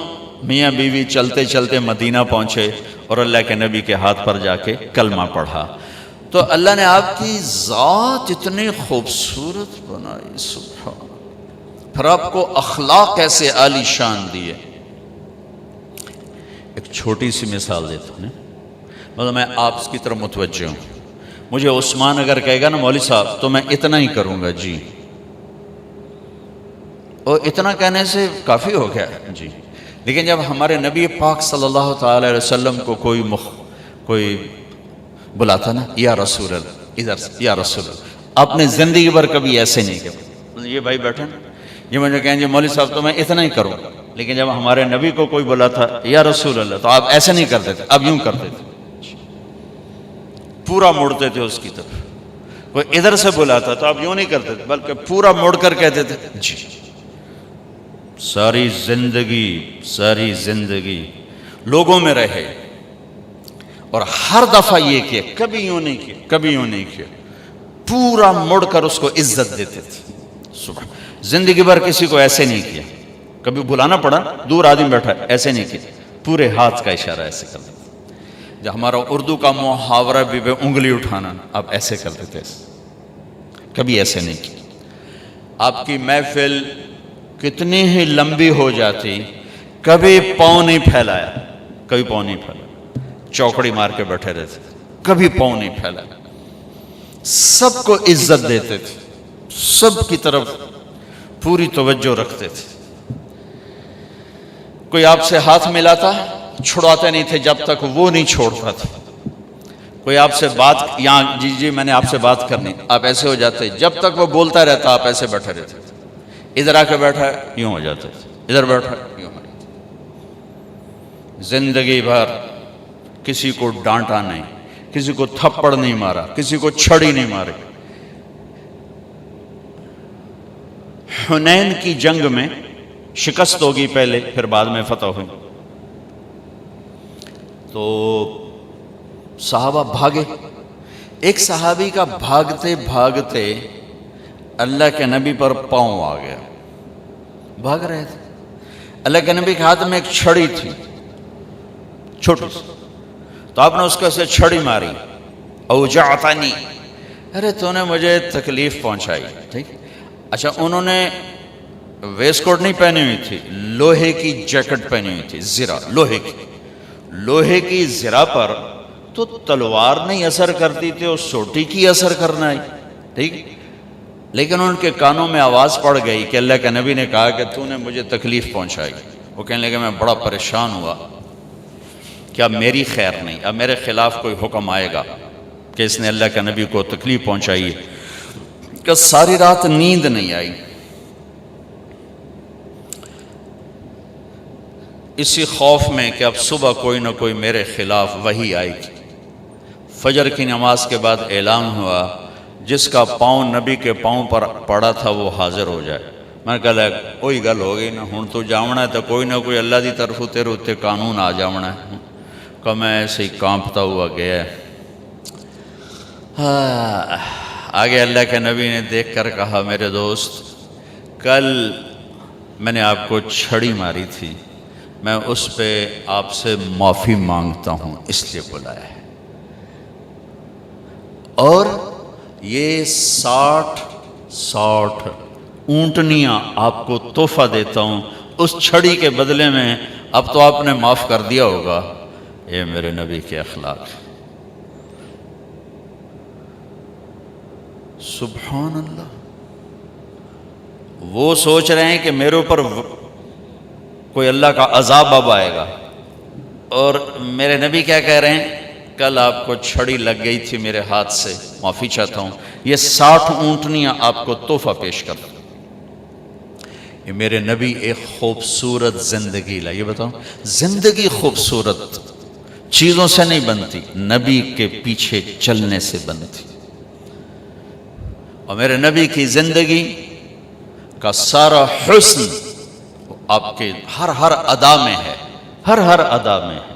میاں بیوی چلتے چلتے مدینہ پہنچے اور اللہ کے نبی کے ہاتھ پر جا کے کلمہ پڑھا۔ تو اللہ نے آپ کی ذات اتنی خوبصورت بنائی، سبحان، پھر آپ کو اخلاق ایسے عالی شان دیے۔ ایک چھوٹی سی مثال دیتا ہوں، مطلب میں آپ کی طرف متوجہ ہوں. مجھے عثمان اگر کہے گا نا مولوی صاحب تو میں اتنا ہی کروں گا جی، اور اتنا کہنے سے کافی ہو گیا جی. لیکن جب ہمارے نبی پاک صلی اللہ تعالی علیہ وسلم کو کوئی بلاتا نا یا رسول اللہ، ادھر سے یا رسول اللہ، آپ نے زندگی بھر کبھی ایسے نہیں کیا. یہ بھائی بیٹھے نا، یہ مجھے کہیں جی مولوی صاحب تو میں اتنا ہی کروں گا. لیکن جب ہمارے نبی کو کوئی بلاتا یا رسول اللہ تو آپ ایسے نہیں کرتے تھے، اب یوں کرتے تھے، پورا موڑتے تھے اس کی طرف. کوئی ادھر سے بلاتا تو آپ یوں نہیں کرتے تھے بلکہ پورا موڑ کر کہتے تھے جی. ساری زندگی لوگوں میں رہے اور ہر دفعہ یہ کیا، کبھی یوں نہیں کیا، پورا مڑ کر اس کو عزت دیتے تھے. سبحان، زندگی بھر کسی کو ایسے نہیں کیا. کبھی بلانا پڑا، دور آدمی بیٹھا ہے، ایسے نہیں کیا، پورے ہاتھ کا اشارہ ایسے کرتے تھے. جب ہمارا اردو کا محاورہ بھی بے انگلی اٹھانا، آپ ایسے کرتے تھے، کبھی ایسے نہیں کیا. آپ کی محفل کتنی ہی لمبی ہو جاتی، کبھی پاؤں نہیں پھیلایا، چوکڑی مار کے بیٹھے رہتے، کبھی پاؤں نہیں پھیلایا. سب کو عزت دیتے تھے، سب کی طرف پوری توجہ رکھتے تھے. کوئی آپ سے ہاتھ ملاتا چھڑاتے نہیں تھے جب تک وہ نہیں چھوڑتا تھا. کوئی آپ سے بات، یہاں جی میں نے آپ سے بات کرنی، آپ ایسے ہو جاتے، جب تک وہ بولتا رہتا آپ ایسے بیٹھے رہتے. ادھر آ کے بیٹھا ہے یوں ہو جاتے، ادھر بیٹھا ہے یوں ہو جاتے. زندگی بھر کسی کو ڈانٹا نہیں، کسی کو تھپڑ نہیں مارا، کسی کو چھڑی نہیں ماری. حنین کی جنگ میں شکست ہوگی پہلے، پھر بعد میں فتح ہوئی. تو صحابہ بھاگے. ایک صحابی کا بھاگتے بھاگتے اللہ کے نبی پر پاؤں آ گیا. بھاگ رہے تھے، اللہ کے نبی کے ہاتھ میں ایک چھڑی تھی چھوٹی سی، تو آپ نے اس کو ایسے چھڑی ماری. اوجعتنی، ارے تو نے مجھے تکلیف پہنچائی. ٹھیک، اچھا انہوں نے ویسٹ کوٹ نہیں پہنی ہوئی تھی، لوہے کی جیکٹ پہنی ہوئی تھی، زرہ لوہے کی زرہ پر تو تلوار نہیں اثر کرتی تھی، اور سوٹی کی اثر کرنا ہے. ٹھیک، لیکن ان کے کانوں میں آواز پڑ گئی کہ اللہ کے نبی نے کہا کہ تو نے مجھے تکلیف پہنچائی. وہ کہنے لگے میں بڑا پریشان ہوا کہ اب میری خیر نہیں، اب میرے خلاف کوئی حکم آئے گا کہ اس نے اللہ کے نبی کو تکلیف پہنچائی. کہ ساری رات نیند نہیں آئی. اسی خوف میں کہ اب صبح کوئی نہ کوئی میرے خلاف وحی آئے گی. فجر کی نماز کے بعد اعلان ہوا جس کا پاؤں نبی کے پاؤں پر پڑا تھا وہ حاضر ہو جائے. میں کہا کوئی گل ہو گئی نا، ہوں تو جاؤنا ہے تو کوئی نہ کوئی اللہ دی طرف تیرے اتنے قانون آ جاؤنا ہے. کہ میں ایسے ہی کانپتا ہوا گیا. آگے اللہ کے نبی نے دیکھ کر کہا میرے دوست، کل میں نے آپ کو چھڑی ماری تھی، میں اس پہ آپ سے معافی مانگتا ہوں، اس لیے بلایا ہے. اور یہ 60 اونٹنیاں آپ کو تحفہ دیتا ہوں اس چھڑی کے بدلے میں. اب تو آپ نے معاف کر دیا ہوگا. یہ میرے نبی کے اخلاق. سبحان اللہ. وہ سوچ رہے ہیں کہ میرے اوپر کوئی اللہ کا عذاب اب آئے گا، اور میرے نبی کیا کہہ رہے ہیں، کل آپ کو چھڑی لگ گئی تھی میرے ہاتھ سے، معافی چاہتا ہوں، یہ 60 اونٹنیاں آپ کو تحفہ پیش کرتا ہوں. یہ میرے نبی ایک خوبصورت زندگی لا. یہ بتاؤ، زندگی خوبصورت چیزوں سے نہیں بنتی، نبی کے پیچھے چلنے سے بنتی. اور میرے نبی کی زندگی کا سارا حسن آپ کے ہر ادا میں ہے، ہر ادا میں ہے.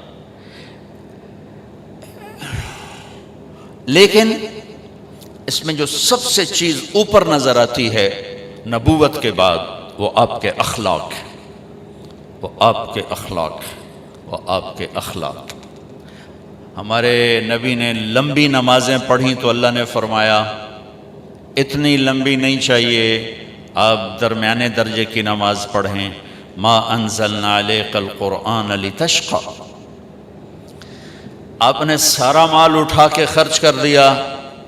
لیکن اس میں جو سب سے چیز اوپر نظر آتی ہے نبوت کے بعد، وہ آپ کے اخلاق ہے، وہ آپ کے اخلاق ہے، وہ آپ کے اخلاق. ہمارے نبی نے لمبی نمازیں پڑھی تو اللہ نے فرمایا اتنی لمبی نہیں چاہیے، آپ درمیانے درجے کی نماز پڑھیں. ما انزلنا علیک القرآن لتشقی. آپ نے سارا مال اٹھا کے خرچ کر دیا،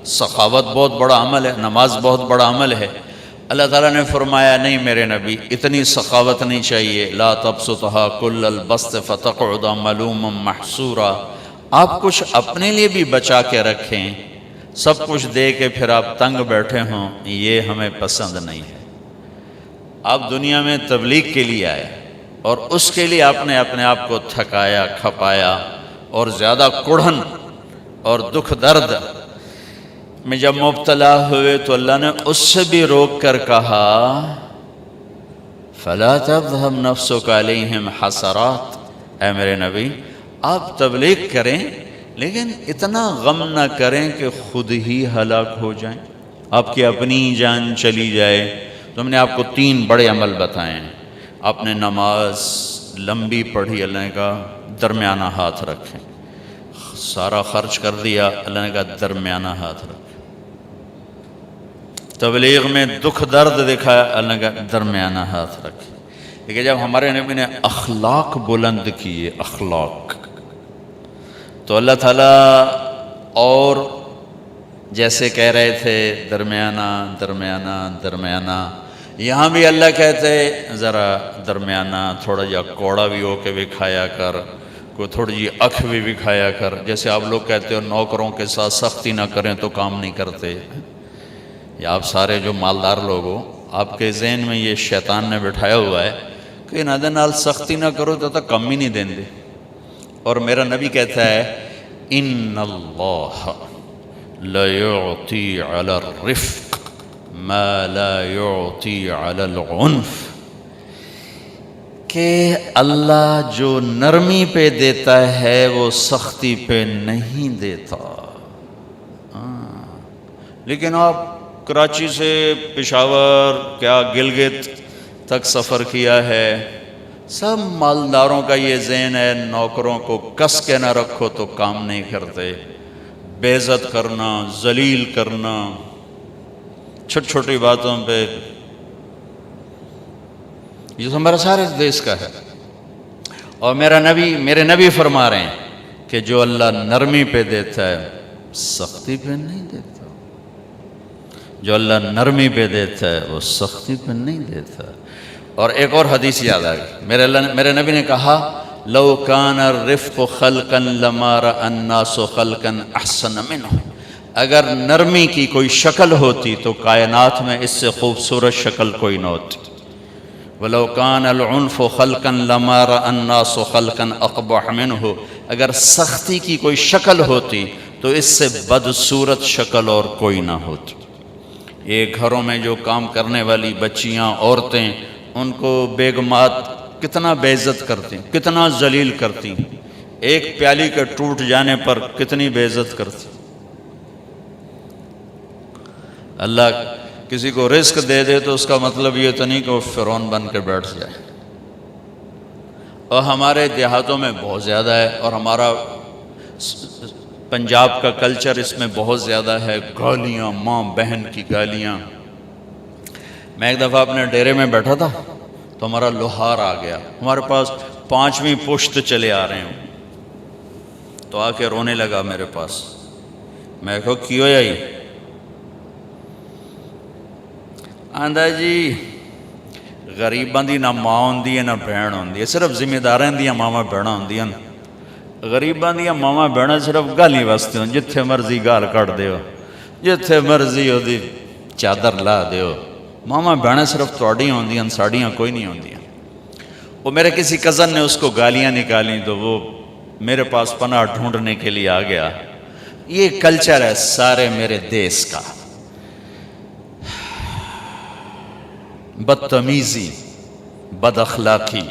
سخاوت بہت بڑا عمل ہے، نماز بہت بڑا عمل ہے۔ اللہ تعالیٰ نے فرمایا نہیں میرے نبی، اتنی سخاوت نہیں چاہیے، لا تبسطها کل البسط فتقعد ملوما محسورا، آپ کچھ اپنے لیے بھی بچا کے رکھیں، سب کچھ دے کے پھر آپ تنگ بیٹھے ہوں، یہ ہمیں پسند نہیں ہے۔ آپ دنیا میں تبلیغ کے لیے آئے اور اس کے لیے آپ نے اپنے آپ کو تھکایا کھپایا، اور زیادہ کڑھن اور دکھ درد میں جب مبتلا ہوئے تو اللہ نے اس سے بھی روک کر کہا فَلَا تَذْهَبْ نَفْسُكَ عَلَيْهِمْ حَسَرَاتٍ، اے میرے نبی آپ تبلیغ کریں لیکن اتنا غم نہ کریں کہ خود ہی ہلاک ہو جائیں، آپ کی اپنی جان چلی جائے۔ تو ہم نے آپ کو 3 بڑے عمل بتائے ہیں۔ آپ نے نماز لمبی پڑھی، اللہ نے کہا درمیانہ ہاتھ رکھیں، سارا خرچ کر دیا، اللہ نے کہا درمیانہ ہاتھ رکھیں، تبلیغ میں دکھ درد دکھایا، اللہ نے کہا درمیانہ ہاتھ رکھیں۔ لیکن جب ہمارے نبی نے اخلاق بلند کیے، اخلاق، تو اللہ تعالیٰ اور جیسے کہہ رہے تھے درمیانہ درمیانہ درمیانہ، یہاں بھی اللہ کہتے ذرا درمیانہ، تھوڑا جا کوڑا بھی ہو کے بھی کھایا کر، کوئی تھوڑی جی اکھ بھی کھایا کر۔ جیسے آپ لوگ کہتے ہو نوکروں کے ساتھ سختی نہ کریں تو کام نہیں کرتے، یا آپ سارے جو مالدار لوگ ہو، آپ کے ذہن میں یہ شیطان نے بٹھایا ہوا ہے کہ نادے نال سختی نہ کرو تو کم ہی نہیں دیں دے۔ اور میرا نبی کہتا ہے ان اللہ لا یعطی علی الرفق ما لا یعطی علی العنف، کہ اللہ جو نرمی پہ دیتا ہے وہ سختی پہ نہیں دیتا۔ لیکن آپ کراچی سے پشاور کیا گلگت تک سفر کیا ہے، سب مالداروں کا یہ ذہن ہے نوکروں کو کس کے نہ رکھو تو کام نہیں کرتے، بے عزت کرنا، ذلیل کرنا، چھوٹی چھوٹی باتوں پہ، یہ تو ہمارا سارے دیش کا ہے۔ اور میرے نبی فرما رہے ہیں کہ جو اللہ نرمی پہ دیتا ہے سختی پہ نہیں دیتا، جو اللہ نرمی پہ دیتا ہے وہ سختی پہ نہیں دیتا۔ اور ایک اور حدیث یاد آ گئی، میرے نبی نے کہا لو کان الرفق خلقا لما رأى الناس خلقا احسن منه، اگر نرمی کی کوئی شکل ہوتی تو کائنات میں اس سے خوبصورت شکل کوئی نہ ہوتی۔ وَلَوْ كَانَ الْعُنْفُ خَلْقًا لَمَا رَأَى النَّاسُ خَلْقًا أَقْبَحَ مِنْهُ، اگر سختی کی کوئی شکل ہوتی تو اس سے بدصورت شکل اور کوئی نہ ہوتی۔ یہ گھروں میں جو کام کرنے والی بچیاں، عورتیں، ان کو بیگمات کتنا بے عزت کرتی، کتنا ذلیل کرتی، ایک پیالی کے ٹوٹ جانے پر کتنی بے عزت کرتی۔ اللہ کسی کو رزق دے دے تو اس کا مطلب یہ تو نہیں کہ وہ فرعون بن کے بیٹھ جائے۔ اور ہمارے دیہاتوں میں بہت زیادہ ہے، اور ہمارا پنجاب کا کلچر اس میں بہت زیادہ ہے، گالیاں، ماں بہن کی گالیاں۔ میں ایک دفعہ اپنے ڈیرے میں بیٹھا تھا تو ہمارا لوہار آ گیا، ہمارے پاس 5ویں پشت چلے آ رہے ہیں، تو آ کے رونے لگا میرے پاس۔ میں کہا کیوں آئی؟ آندا جی غریباں دی نہ ماں ہوندی ہے نہ بہن ہوندی ہے، صرف ذمہ داراں دیاں ماواں بہناں ہوندیاں، غریباں دیاں ماواں بہناں صرف گالی واسطے ہوں، جتھے مرضی گال کٹ دیو، جتھے مرضی دی چادر لا دیو، ماواں بہناں صرف تواڈیاں ہوندیاں، ساڈیاں کوئی نہیں ہوندیاں۔ وہ میرے کسی کزن نے اس کو گالیاں نکالیں تو وہ میرے پاس پناہ ڈھونڈنے کے لیے آ گیا۔ یہ کلچر ہے سارے میرے دیس کا، بدتمیزی، بد اخلاقی،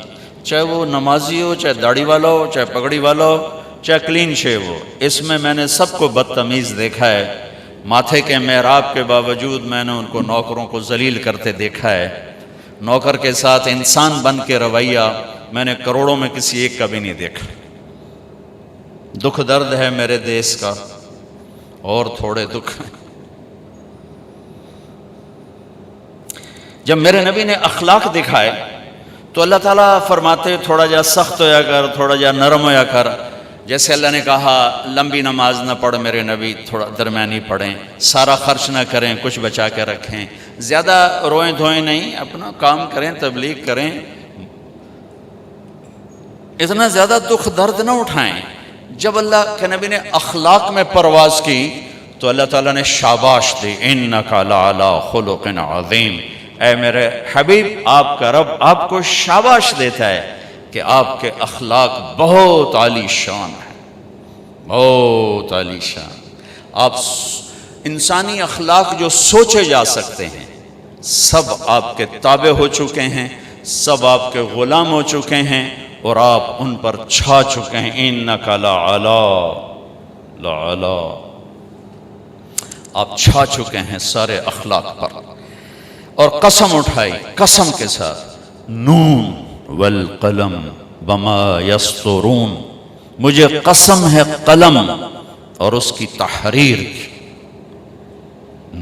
چاہے وہ نمازی ہو، چاہے داڑھی والا ہو، چاہے پگڑی والا ہو، چاہے کلین شیو ہو، اس میں میں نے سب کو بدتمیز دیکھا ہے۔ ماتھے کے محراب کے باوجود میں نے ان کو نوکروں کو ذلیل کرتے دیکھا ہے۔ نوکر کے ساتھ انسان بن کے رویہ میں نے کروڑوں میں کسی ایک کا بھی نہیں دیکھا۔ دکھ درد ہے میرے دیس کا، اور تھوڑے دکھ ہیں۔ جب میرے نبی نے اخلاق دکھائے تو اللہ تعالیٰ فرماتے تھوڑا جا سخت ہویا کر، تھوڑا جا نرم ہویا کر۔ جیسے اللہ نے کہا لمبی نماز نہ پڑھ میرے نبی، تھوڑا درمیانی پڑھیں، سارا خرچ نہ کریں، کچھ بچا کے رکھیں، زیادہ روئیں دھوئیں نہیں، اپنا کام کریں، تبلیغ کریں، اتنا زیادہ دکھ درد نہ اٹھائیں۔ جب اللہ کے نبی نے اخلاق میں پرواز کی تو اللہ تعالیٰ نے شاباش دی، اِنَّكَ لَعَلَىٰ خُلُقٍ عَظِيمٍ، اے میرے حبیب، آپ کا رب آپ کو شاباش دیتا ہے کہ آپ کے اخلاق بہت عالی شان ہیں، بہت عالی شان۔ آپ انسانی اخلاق جو سوچے جا سکتے ہیں سب آپ کے تابع ہو چکے ہیں، سب آپ کے غلام ہو چکے ہیں اور آپ ان پر چھا چکے ہیں۔ اِنَّكَ لَعَلَىٰ، آپ چھا چکے ہیں سارے اخلاق پر۔ اور قسم اٹھائی قسم کے ساتھ، نون والقلم وما یسطرون، مجھے قسم ہے قلم اور اس کی تحریر کی،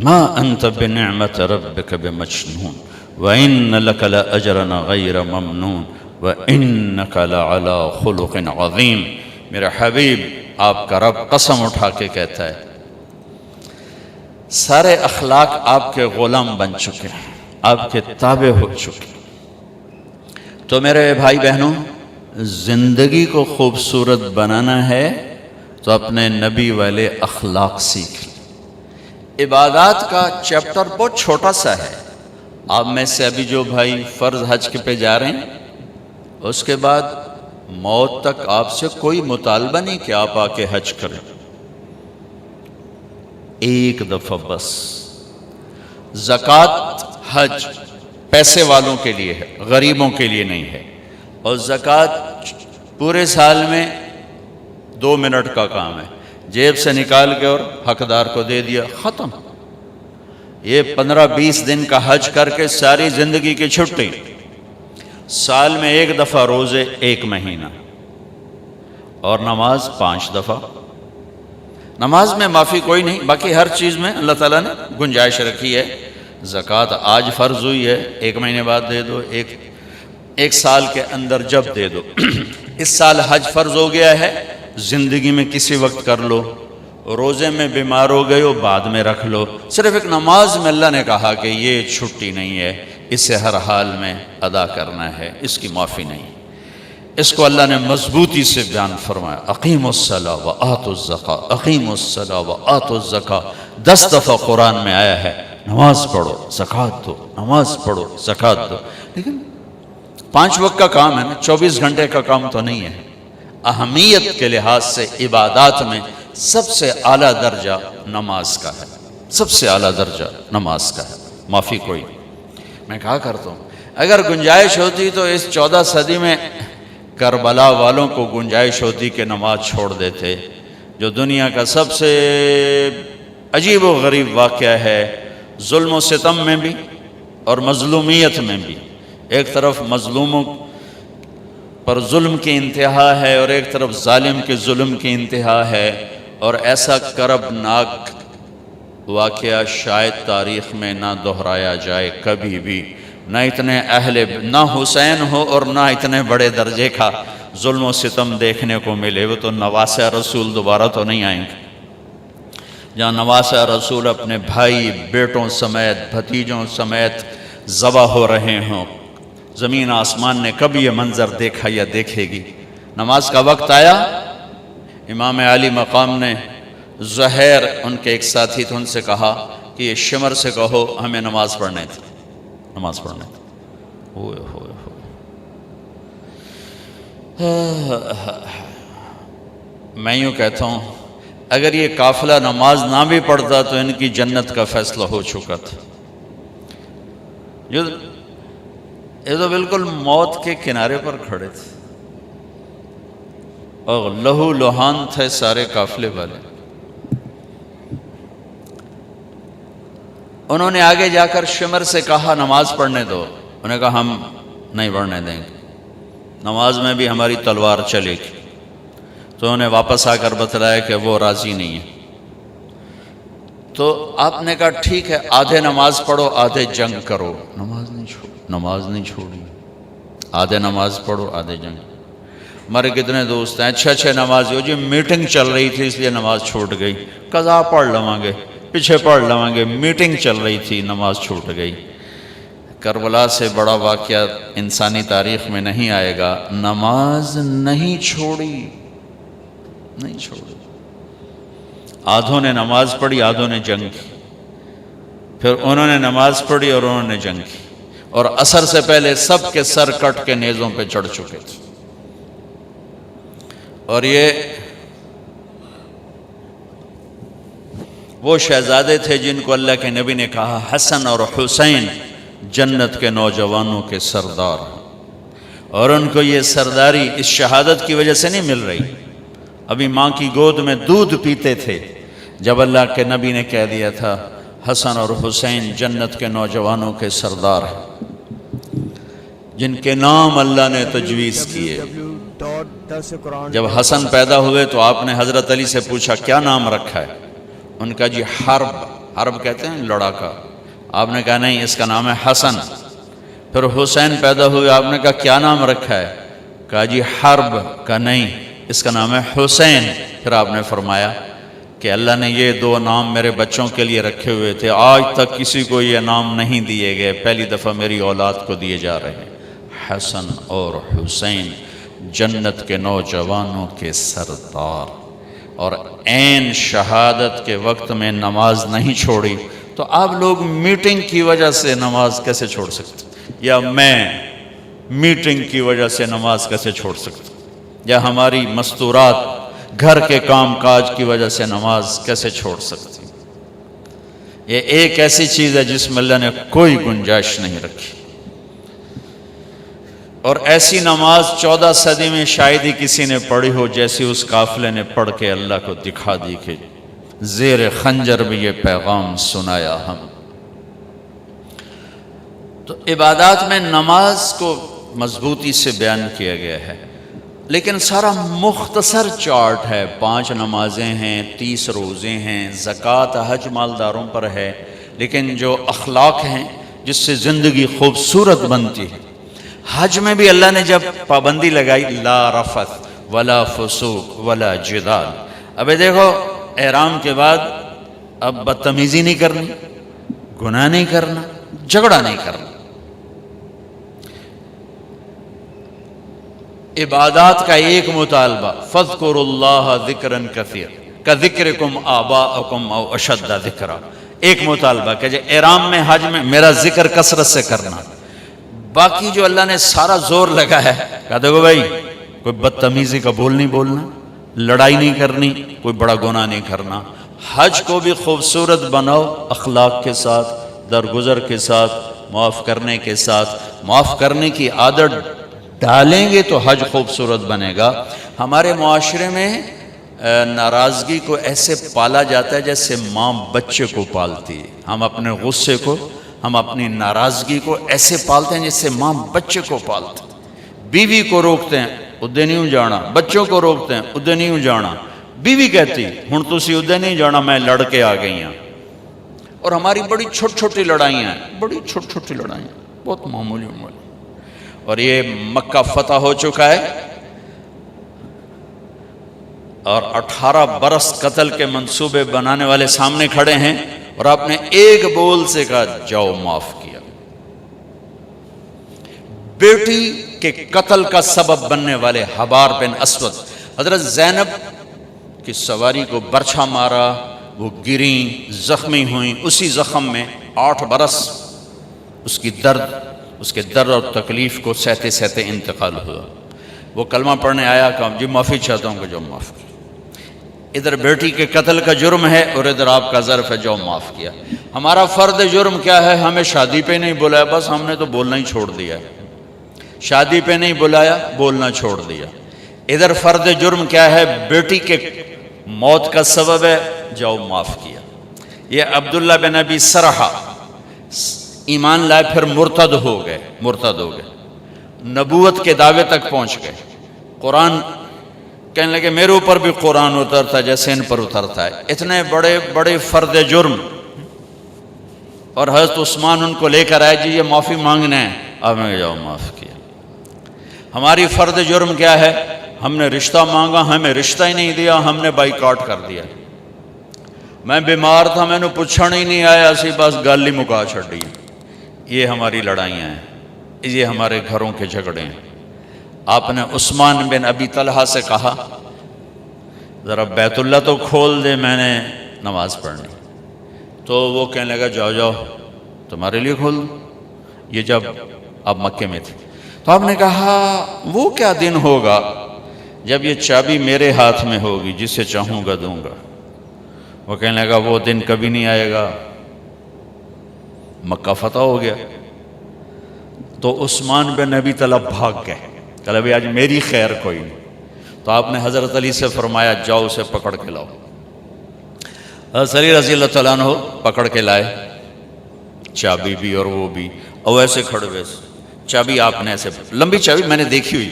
ما انت بنعمت ربک بمجنون وان لک لاجرا غیر ممنون وانک لعلی خلق عظیم۔ میرے حبیب، آپ کا رب قسم اٹھا کے کہتا ہے سارے اخلاق آپ کے غلام بن چکے ہیں، آپ کے تابع ہو چکے ہیں۔ تو میرے بھائی بہنوں، زندگی کو خوبصورت بنانا ہے تو اپنے نبی والے اخلاق سیکھ لیں۔ عبادات کا چیپٹر بہت چھوٹا سا ہے۔ آپ میں سے ابھی جو بھائی فرض حج کے پہ جا رہے ہیں، اس کے بعد موت تک آپ سے کوئی مطالبہ نہیں کہ آپ آ کے حج کریں، ایک دفعہ بس۔ زکوٰۃ حج پیسے والوں کے لیے ہے، غریبوں کے لیے نہیں ہے، اور زکوٰۃ پورے سال میں 2 منٹ کا کام ہے، جیب سے نکال کے اور حقدار کو دے دیا، ختم۔ یہ 15-20 دن کا حج کر کے ساری زندگی کی چھٹی، سال میں 1 دفعہ روزے 1 مہینہ، اور نماز 5 دفعہ۔ نماز میں معافی کوئی نہیں، باقی ہر چیز میں اللہ تعالیٰ نے گنجائش رکھی ہے۔ زکوٰۃ آج فرض ہوئی ہے، 1 مہینے بعد دے دو، ایک سال کے اندر جب دے دو۔ اس سال حج فرض ہو گیا ہے، زندگی میں کسی وقت کر لو، روزے میں بیمار ہو گئے ہو بعد میں رکھ لو، صرف ایک نماز میں اللہ نے کہا کہ یہ چھٹی نہیں ہے، اسے ہر حال میں ادا کرنا ہے، اس کی معافی نہیں۔ اس کو اللہ نے مضبوطی سے بیان فرمایا، اقیموا الصلاۃ وآتوا الزکاۃ، اقیموا الصلاۃ وآتوا الزکاۃ۔ 10 دفعہ قرآن میں آیا ہے نماز پڑھو زکوٰۃ دو، نماز پڑھو زکوٰۃ دو، لیکن 5 وقت کا کام ہے نا، 24 گھنٹے کا کام تو نہیں ہے۔ اہمیت کے لحاظ سے عبادات میں سب سے اعلیٰ درجہ نماز کا ہے، سب سے اعلیٰ درجہ نماز کا ہے، معافی کوئی۔ میں کہا کرتا ہوں اگر گنجائش ہوتی تو اس 14 صدی میں کربلا والوں کو گنجائش ہوتی کہ نماز چھوڑ دیتے۔ جو دنیا کا سب سے عجیب و غریب واقعہ ہے، ظلم و ستم میں بھی اور مظلومیت میں بھی، ایک طرف مظلوموں پر ظلم کی انتہا ہے اور ایک طرف ظالم کے ظلم کی انتہا ہے، اور ایسا کربناک واقعہ شاید تاریخ میں نہ دہرایا جائے کبھی بھی، نہ اتنے نہ حسین ہو اور نہ اتنے بڑے درجے کا ظلم و ستم دیکھنے کو ملے۔ وہ تو نواسہ رسول دوبارہ تو نہیں آئیں گے، جہاں نواسہ رسول اپنے بھائی بیٹوں سمیت بھتیجوں سمیت ذبح ہو رہے ہوں۔ زمین آسمان نے کبھی یہ منظر دیکھا یا دیکھے گی؟ نماز کا وقت آیا، امام علی مقام نے زہیر ان کے ایک ساتھی تھے، ان سے کہا کہ یہ شمر سے کہو ہمیں نماز پڑھنے تھی، نماز پڑھنے تھی۔ ہوئے ہوئے ہوئے، میں یوں کہتا ہوں اگر یہ قافلہ نماز نہ بھی پڑھتا تو ان کی جنت کا فیصلہ ہو چکا تھا۔ یہ تو بالکل موت کے کنارے پر کھڑے تھے اور لہو لہان تھے سارے قافلے والے۔ انہوں نے آگے جا کر شمر سے کہا نماز پڑھنے دو، انہوں نے کہا ہم نہیں پڑھنے دیں گے، نماز میں بھی ہماری تلوار چلے گی۔ تو انہوں نے واپس آ کر بتلایا کہ وہ راضی نہیں ہے۔ تو آپ نے کہا ٹھیک ہے، آدھے نماز پڑھو آدھے جنگ کرو۔ نماز نہیں چھوڑی، آدھے نماز پڑھو آدھے جنگ۔ ہمارے کتنے دوست ہیں اچھے نمازی ہو جی میٹنگ چل رہی تھی اس لیے نماز چھوٹ گئی، قضا پڑھ لواں گے، پیچھے پڑھ لواں گے، میٹنگ چل رہی تھی نماز چھوٹ گئی۔ کربلا سے بڑا واقعہ انسانی تاریخ میں نہیں آئے گا، نماز نہیں چھوڑی، نہیں چھوڑی۔ آدھوں نے نماز پڑھی، آدھوں نے جنگ کی، پھر انہوں نے نماز پڑھی اور انہوں نے جنگ کی، اور عصر سے پہلے سب کے سر کٹ کے نیزوں پہ چڑھ چکے تھے۔ اور یہ وہ شہزادے تھے جن کو اللہ کے نبی نے کہا حسن اور حسین جنت کے نوجوانوں کے سردار، اور ان کو یہ سرداری اس شہادت کی وجہ سے نہیں مل رہی، ابھی ماں کی گود میں دودھ پیتے تھے جب اللہ کے نبی نے کہہ دیا تھا حسن اور حسین جنت کے نوجوانوں کے سردار ہیں، جن کے نام اللہ نے تجویز کیے۔ جب حسن پیدا ہوئے تو آپ نے حضرت علی سے پوچھا کیا نام رکھا ہے؟ ان کا جی حرب، حرب کہتے ہیں لڑاکا۔ آپ نے کہا نہیں، اس کا نام ہے حسن۔ پھر حسین پیدا ہوئے، آپ نے کہا کیا نام رکھا ہے؟ کہا جی حرب، کا نہیں، اس کا نام ہے حسین۔ پھر آپ نے فرمایا کہ اللہ نے یہ دو نام میرے بچوں کے لیے رکھے ہوئے تھے، آج تک کسی کو یہ نام نہیں دیے گئے، پہلی دفعہ میری اولاد کو دیے جا رہے ہیں، حسن اور حسین جنت کے نوجوانوں کے سردار۔ اور عین شہادت کے وقت میں نماز نہیں چھوڑی، تو آپ لوگ میٹنگ کی وجہ سے نماز کیسے چھوڑ سکتے؟ یا میں میٹنگ کی وجہ سے نماز کیسے چھوڑ سکتا؟ یا ہماری مستورات گھر کے کام کاج کی وجہ سے نماز کیسے چھوڑ سکتی؟ یہ ایک ایسی چیز ہے جس میں اللہ نے کوئی گنجائش نہیں رکھی، اور ایسی نماز 14 صدی میں شاید ہی کسی نے پڑھی ہو جیسی اس قافلے نے پڑھ کے اللہ کو دکھا دی کہ زیر خنجر بھی یہ پیغام سنایا ہم۔ تو عبادات میں نماز کو مضبوطی سے بیان کیا گیا ہے، لیکن سارا مختصر چارٹ ہے، 5 نمازیں ہیں، 30 روزے ہیں، زکوٰۃ حج مالداروں پر ہے، لیکن جو اخلاق ہیں جس سے زندگی خوبصورت بنتی ہے۔ حج میں بھی اللہ نے جب پابندی لگائی لا رفث ولا فسوق ولا جدال، ابھی دیکھو احرام کے بعد اب بدتمیزی نہیں کرنی، گناہ نہیں کرنا، جھگڑا نہیں کرنا۔ عبادات کا ایک مطالبہ فاذکروا اللہ ذکرا کثیرا کذکرکم آباءکم او اشد ذکرا، ایک مطالبہ کہ احرام میں حج میں میرا ذکر کثرت سے کرنا۔ باقی جو اللہ نے سارا زور لگا ہے، کہا دیکھو بھائی کوئی بدتمیزی کا بول نہیں بولنا، لڑائی نہیں کرنی، کوئی بڑا گناہ نہیں کرنا۔ حج کو بھی خوبصورت بناؤ، اخلاق کے ساتھ، درگزر کے ساتھ، معاف کرنے کے ساتھ۔ معاف کرنے کی عادت ڈالیں گے تو حج خوبصورت بنے گا۔ ہمارے معاشرے میں ناراضگی کو ایسے پالا جاتا ہے جیسے ماں بچے کو پالتی ہے۔ ہم اپنے غصے کو، ہم اپنی ناراضگی کو ایسے پالتے ہیں جیسے ماں بچے کو پالتی۔ بیوی کو روکتے ہیں ادھر نہیں جانا، بچوں کو روکتے ہیں ادھر نہیں جانا، بیوی کہتی ہن تسی ادھر نہیں جانا، میں لڑ کے آ گئی ہوں۔ اور ہماری بڑی چھوٹی چھوٹی لڑائیاں ہیں، بڑی چھوٹی چھوٹی لڑائیاں، بہت معمولی معمولی۔ اور یہ مکہ فتح ہو چکا ہے، اور 18 برس قتل کے منصوبے بنانے والے سامنے کھڑے ہیں، اور آپ نے ایک بول سے کہا جاؤ معاف کیا۔ بیٹی کے قتل کا سبب بننے والے حبار بن اسود، حضرت زینب کی سواری کو برچھا مارا، وہ گریں، زخمی ہوئیں، اسی زخم میں 8 برس اس کے درد اور تکلیف کو سہتے سہتے انتقال ہوا۔ وہ کلمہ پڑھنے آیا، کہا جی معافی چاہتا ہوں کہ جو معاف کیا۔ ادھر بیٹی کے قتل کا جرم ہے اور ادھر آپ کا ظرف ہے جو معاف کیا۔ ہمارا فرد جرم کیا ہے؟ ہمیں شادی پہ نہیں بلایا، بس ہم نے تو بولنا ہی چھوڑ دیا۔ شادی پہ نہیں بلایا، بولنا چھوڑ دیا۔ ادھر فرد جرم کیا ہے؟ بیٹی کے موت کا سبب ہے، جاؤ معاف کیا۔ یہ عبداللہ بن ابی سرحہ ایمان لائے، پھر مرتد ہو گئے، نبوت کے دعوے تک پہنچ گئے۔ قرآن کہنے لگے میرے اوپر بھی قرآن اترتا جیسے ان پر اترتا ہے۔ اتنے بڑے بڑے فرد جرم، اور حضرت عثمان ان کو لے کر آئے، جی یہ معافی مانگنا ہے، آپ نے جاؤ معاف کیا۔ ہماری فرد جرم کیا ہے؟ ہم نے رشتہ مانگا ہمیں رشتہ ہی نہیں دیا, ہم نے بائیکاٹ کر دیا. میں بیمار تھا میں نے پوچھنا ہی نہیں آیا, اسی بس گل ہی مکا چھڑی. یہ ہماری لڑائیاں ہیں, یہ ہمارے گھروں کے جھگڑے ہیں. آپ نے عثمان بن ابی طلحہ سے کہا ذرا بیت اللہ تو کھول دے, میں نے نماز پڑھنی. تو وہ کہنے لگا جاؤ جاؤ تمہارے لیے کھول دوں. یہ جب آپ مکے میں تھے تو آپ نے کہا وہ کیا دن ہوگا جب یہ چابی میرے ہاتھ میں ہوگی, جسے چاہوں گا دوں گا. وہ کہنے لگا وہ دن کبھی نہیں آئے گا. مکہ فتح ہو گیا تو عثمان بن ابی طلحہ بھاگ گئے, کہ بھائی آج میری خیر کوئی نہیں. تو آپ نے حضرت علی سے فرمایا جاؤ اسے پکڑ کے لاؤ. حضرت علی رضی اللہ تعالیٰ عنہ پکڑ کے لائے, چابی بھی اور وہ بھی, اور ایسے کھڑے ہوئے. چابی آپ نے ایسے, لمبی چابی میں نے دیکھی ہوئی,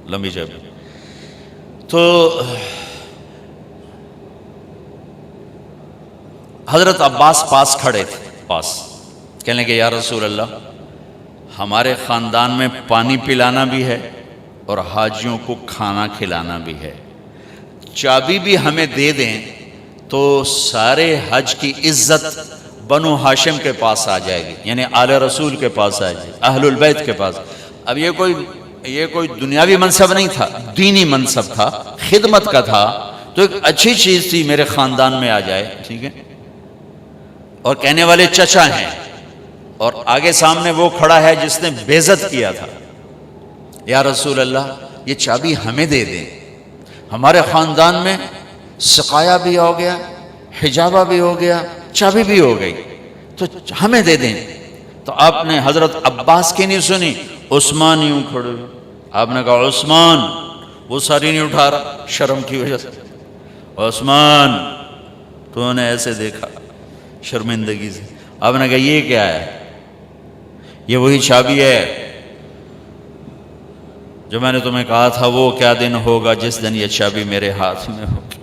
لمبی چابی. تو حضرت عباس پاس کھڑے تھے, پاس, کہنے کہ یا رسول اللہ ہمارے خاندان میں پانی پلانا بھی ہے اور حاجیوں کو کھانا کھلانا بھی ہے, چابی بھی ہمیں دے دیں تو سارے حج کی عزت بنو ہاشم کے پاس آ جائے گی, یعنی آل رسول کے پاس آ جائے گی, اہل البیت کے پاس. اب یہ کوئی دنیاوی منصب نہیں تھا, دینی منصب تھا, خدمت کا تھا, تو ایک اچھی چیز تھی میرے خاندان میں آ جائے. ٹھیک ہے. اور کہنے والے چچا ہیں, اور آگے سامنے وہ کھڑا ہے جس نے بے عزت کیا تھا. یا رسول اللہ یہ چابی ہمیں دے دیں, ہمارے خاندان میں سقایا بھی ہو گیا, حجابہ بھی ہو گیا, چابی بھی ہو گئی, تو ہمیں دے دیں. تو آپ نے حضرت عباس کی نہیں سنی, عثمان یوں کھڑے. آپ نے کہا عثمان, وہ ساری نہیں اٹھا رہا شرم کی وجہ سے. عثمان تو نے ایسے دیکھا شرمندگی سے. آپ نے کہا یہ کیا ہے؟ یہ وہی چابی ہے جو میں نے تمہیں کہا تھا وہ کیا دن ہوگا جس دن یہ چابی میرے ہاتھ میں ہوگی.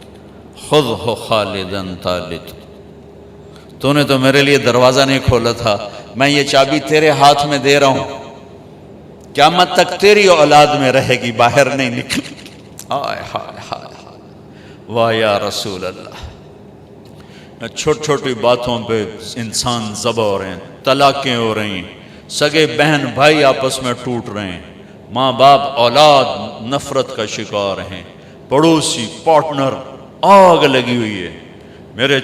خود ہو خالدن طالد, تو نے تو میرے لیے دروازہ نہیں کھولا تھا, میں یہ چابی تیرے ہاتھ میں دے رہا ہوں, قیامت تک تیری اولاد میں رہے گی, باہر نہیں نکل. ہائے ہائے ہائے, واہ یا رسول اللہ. چھوٹی چھوٹی باتوں پہ انسان ذبح ہو رہے ہیں, طلاقیں ہو رہی ہیں, سگے بہن بھائی آپس میں ٹوٹ رہے ہیں, ماں باپ اولاد نفرت کا شکار ہیں, پڑوسی پارٹنر آگ لگی ہوئی ہے. میرے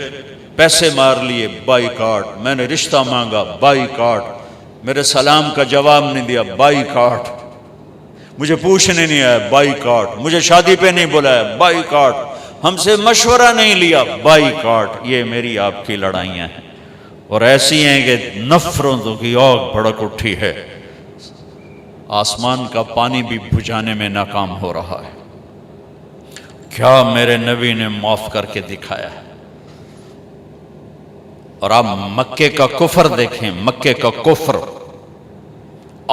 پیسے مار لیے بائیکاٹ, میں نے رشتہ مانگا بائیکاٹ, میرے سلام کا جواب نہیں دیا بائیکاٹ, مجھے پوچھنے نہیں آیا بائیکاٹ, مجھے شادی پہ نہیں بلایا بائیکاٹ, ہم سے مشورہ نہیں لیا بائیکاٹ. یہ میری آپ کی لڑائیاں ہیں, اور ایسی ہیں کہ نفرتوں کی آگ بھڑک اٹھی ہے, آسمان کا پانی بھی بجھانے میں ناکام ہو رہا ہے. کیا میرے نبی نے معاف کر کے دکھایا ہے. اور آپ مکے کا کفر دیکھیں, مکے کا کفر,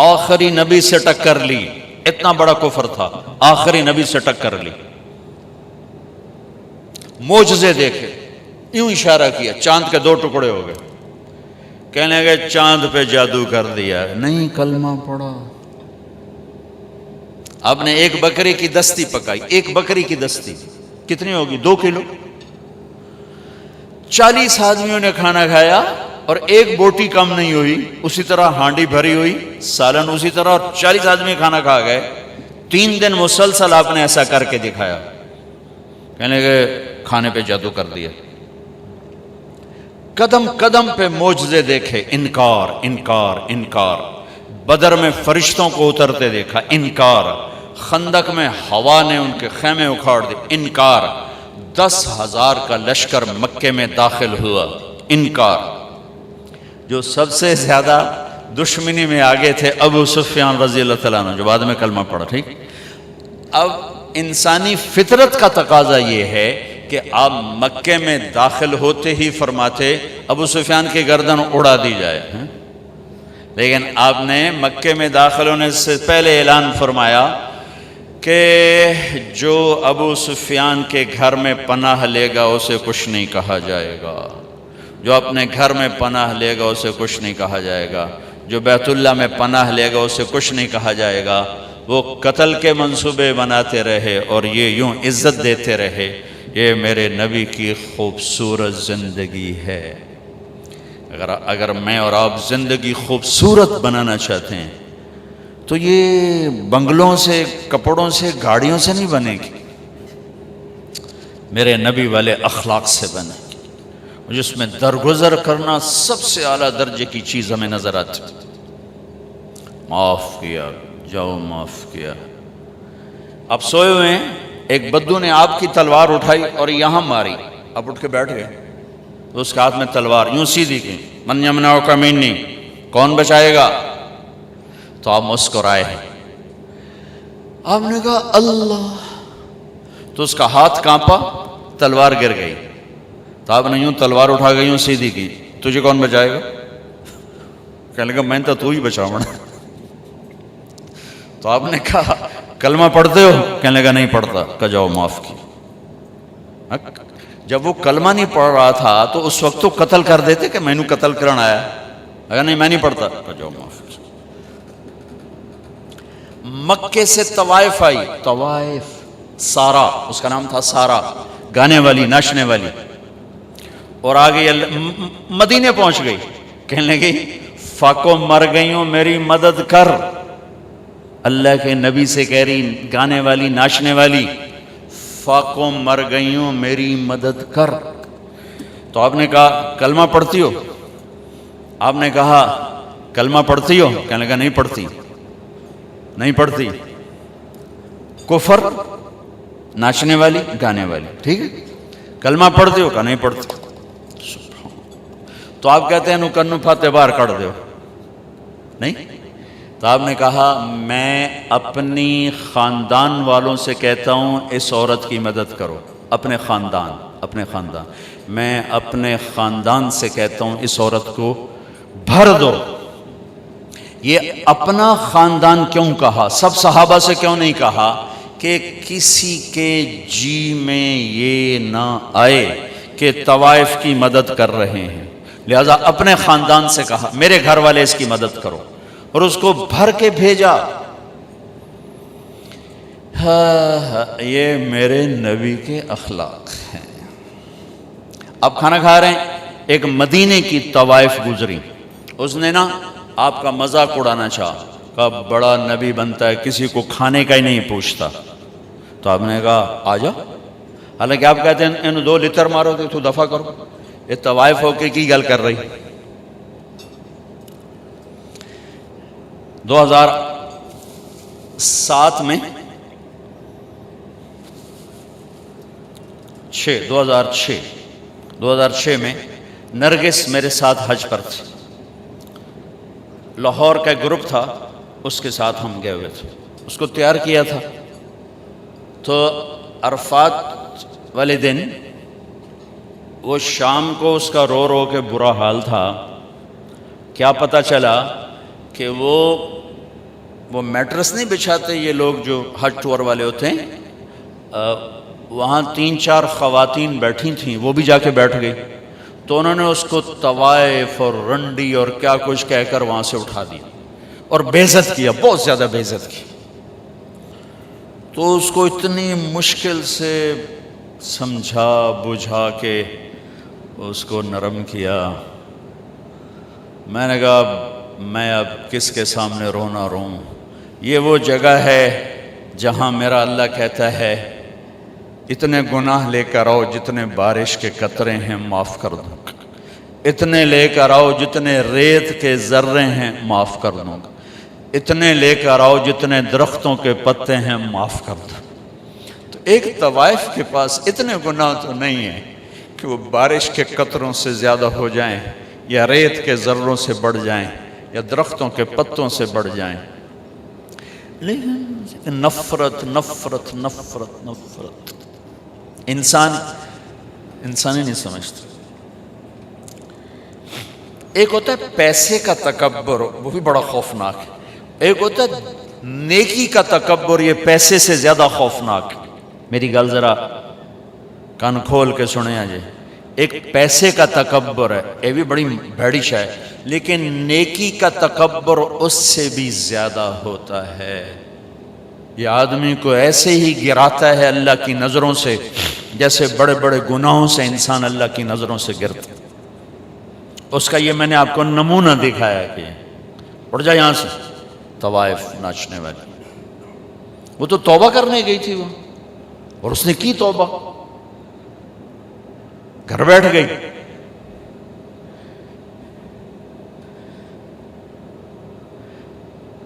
آخری نبی سے ٹکر لی, اتنا بڑا کفر تھا, آخری نبی سے ٹکر لی. معجزے دیکھے, یوں اشارہ کیا, چاند کے 2 ٹکڑے ہو گئے. کہنے لگے چاند پہ جادو کر دیا, نہیں کلمہ پڑھا. آپ نے ایک بکری کی دستی پکائی, ایک بکری کی دستی کتنی ہوگی؟ 2 کلو. 40 آدمیوں نے کھانا کھایا اور ایک بوٹی کم نہیں ہوئی, اسی طرح ہانڈی بھری ہوئی, سالن اسی طرح, اور 40 آدمی کھانا کھا گئے. 3 دن مسلسل آپ نے ایسا کر کے دکھایا. کہنے لگے کھانے پہ جادو کر دیا. قدم قدم پہ معجزے دیکھے, انکار انکار انکار. بدر میں فرشتوں کو اترتے دیکھا, انکار. خندق میں ہوا نے ان کے خیمے اکھاڑ دیے, انکار. 10,000 کا لشکر مکے میں داخل ہوا, انکار. جو سب سے زیادہ دشمنی میں آگے تھے ابو سفیان رضی اللہ تعالیٰ عنہ, جو بعد میں کلمہ پڑھا. ٹھیک. اب انسانی فطرت کا تقاضا یہ ہے کہ آپ مکے میں داخل ہوتے ہی فرماتے ابو سفیان کی گردن اڑا دی جائے, لیکن آپ نے مکے میں داخل ہونے سے پہلے اعلان فرمایا کہ جو ابو سفیان کے گھر میں پناہ لے گا اسے کچھ نہیں کہا جائے گا, جو اپنے گھر میں پناہ لے گا اسے کچھ نہیں کہا جائے گا, جو بیت اللہ میں پناہ لے گا اسے کچھ نہیں کہا جائے گا. وہ قتل کے منصوبے بناتے رہے اور یہ یوں عزت دیتے رہے. یہ میرے نبی کی خوبصورت زندگی ہے. اگر میں اور آپ زندگی خوبصورت بنانا چاہتے ہیں تو یہ بنگلوں سے، کپڑوں سے، گاڑیوں سے نہیں بنے گی، میرے نبی والے اخلاق سے بنے گی، جس میں درگزر کرنا سب سے اعلیٰ درجے کی چیز ہمیں نظر آتی. معاف کیا، جاؤ معاف کیا. اب سوئے ہوئے ہیں، ایک بدو نے آپ کی تلوار اٹھائی اور یہاں ماری، آپ اٹھ کے بیٹھ گئے تو اس کے ہاتھ میں تلوار یوں سیدھی کی. من یمنعک منی، کون بچائے گا؟ تو آپ مسکرائے. آپ نے کہا اللہ، تو اس کا ہاتھ کانپا، تلوار گر گئی. تو آپ نے یوں تلوار اٹھا گئی، یوں سیدھی کی. تجھے کون بچائے گا؟ کہنے لگا میں تو ہی بچاؤں. تو آپ نے کہا کلمہ پڑھتے ہو؟ کہنے لگا نہیں پڑھتا. کہا جاؤ معاف کی. جب وہ کلمہ نہیں پڑھ رہا تھا تو اس وقت تو قتل کر دیتے کہ میں نے قتل کرنا آیا. اگر نہیں میں نہیں پڑھتا. کہا جاؤ معاف کی. مکے سے طوائف آئی، طوائف، سارا اس کا نام تھا، سارا گانے والی، ناچنے والی، اور آگے مدینے پہنچ گئی. کہنے لگی فاکو مر گئی ہوں میری مدد کر. اللہ کے نبی سے کہہ رہی گانے والی، ناچنے والی، فاکو مر گئی ہوں میری مدد کر. تو آپ نے کہا کلمہ پڑھتی ہو؟ آپ نے کہا کلمہ پڑھتی ہو؟ کہنے لگا نہیں پڑھتی. نہیں پڑھتی. کفر، ناچنے والی، گانے والی، ٹھیک ہے. کلمہ پڑھتی ہو؟ کہا نہیں پڑھتی. تو آپ کہتے ہیں نو فاتح باہر کر دو. نہیں. تو آپ نے کہا میں اپنی خاندان والوں سے کہتا ہوں اس عورت کی مدد کرو. اپنے خاندان میں اپنے خاندان سے کہتا ہوں اس عورت کو بھر دو. یہ اپنا خاندان کیوں کہا؟ سب صحابہ سے کیوں نہیں کہا کہ کسی کے جی میں یہ نہ آئے کہ طوائف کی مدد کر رہے ہیں؟ لہذا اپنے خاندان سے کہا میرے گھر والے اس کی مدد کرو، اور اس کو بھر کے بھیجا. یہ میرے نبی کے اخلاق ہیں. اب کھانا کھا رہے ہیں، ایک مدینے کی طوائف گزری. اس نے نا آپ کا مذاق اڑانا چاہا، کہا بڑا نبی بنتا ہے کسی کو کھانے کا ہی نہیں پوچھتا. تو آپ نے کہا آ جا. حالانکہ آپ کہتے ہیں انہوں 2 لتر مارو تو دفع کرو. یہ طوائف ہو کے کی گل کر رہی. 2007 میں 2006 میں نرگس میرے ساتھ حج پر تھی. لاہور کا گروپ تھا، اس کے ساتھ ہم گئے ہوئے تھے. اس کو تیار کیا تھا. تو عرفات والے دن وہ شام کو اس کا رو رو کے برا حال تھا. کیا پتہ چلا کہ وہ میٹرس نہیں بچھاتے یہ لوگ جو حج ٹور والے ہوتے ہیں، وہاں 3-4 خواتین بیٹھی تھیں، وہ بھی جا کے بیٹھ گئی. تو انہوں نے اس کو طوائف اور رنڈی اور کیا کچھ کہہ کر وہاں سے اٹھا دیا اور بے عزت کیا، بہت زیادہ بے عزت کی. تو اس کو اتنی مشکل سے سمجھا بجھا کے اس کو نرم کیا. میں نے کہا میں اب کس کے سامنے رونا روں؟ یہ وہ جگہ ہے جہاں میرا اللہ کہتا ہے اتنے گناہ لے کر آؤ جتنے بارش کے قطرے ہیں معاف کر دوں گا، اتنے لے کر آؤ جتنے ریت کے ذرے ہیں معاف کر دوں گا، اتنے لے کر آؤ جتنے درختوں کے پتے ہیں معاف کر دوں. تو ایک طوائف کے پاس اتنے گناہ تو نہیں ہیں کہ وہ بارش کے قطروں سے زیادہ ہو جائیں، یا ریت کے ذروں سے بڑھ جائیں، یا درختوں کے پتوں سے بڑھ جائیں. لیکن نفرت نفرت نفرت نفرت انسانی نہیں سمجھتا. ایک ہوتا ہے پیسے کا تکبر، وہ بھی بڑا خوفناک ہے. ایک ہوتا ہے نیکی کا تکبر، یہ پیسے سے زیادہ خوفناک ہے. میری گل ذرا کان کھول کے سنیں آجے. ایک پیسے کا تکبر ہے، یہ بھی بڑی بھیڑی شے ہے، لیکن نیکی کا تکبر اس سے بھی زیادہ ہوتا ہے. یہ آدمی کو ایسے ہی گراتا ہے اللہ کی نظروں سے جیسے بڑے بڑے گناہوں سے انسان اللہ کی نظروں سے گرتا ہے۔ اس کا یہ میں نے آپ کو نمونہ دکھایا کہ اٹھ جا یہاں سے، طوائف ناچنے والی، وہ تو توبہ کرنے گئی تھی وہ، اور اس نے کی توبہ، گھر بیٹھ گئی۔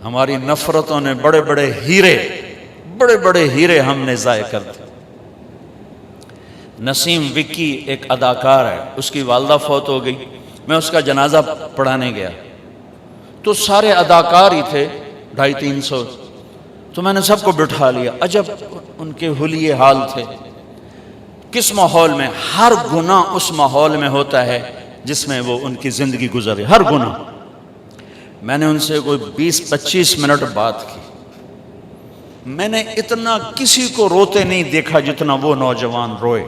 ہماری نفرتوں نے بڑے بڑے ہیرے ہم نے ضائع کر دیے۔ نسیم وکی ایک اداکار ہے، اس کی والدہ فوت ہو گئی، میں اس کا جنازہ پڑھانے گیا تو سارے اداکار ہی تھے، 250-300، تو میں نے سب کو بٹھا لیا۔ عجب ان کے حلیے حال تھے، کس ماحول میں، ہر گناہ اس ماحول میں ہوتا ہے جس میں وہ ان کی زندگی گزرے، ہر گناہ۔ میں نے ان سے کوئی 20-25 منٹ بات کی، میں نے اتنا کسی کو روتے نہیں دیکھا جتنا وہ نوجوان روئے،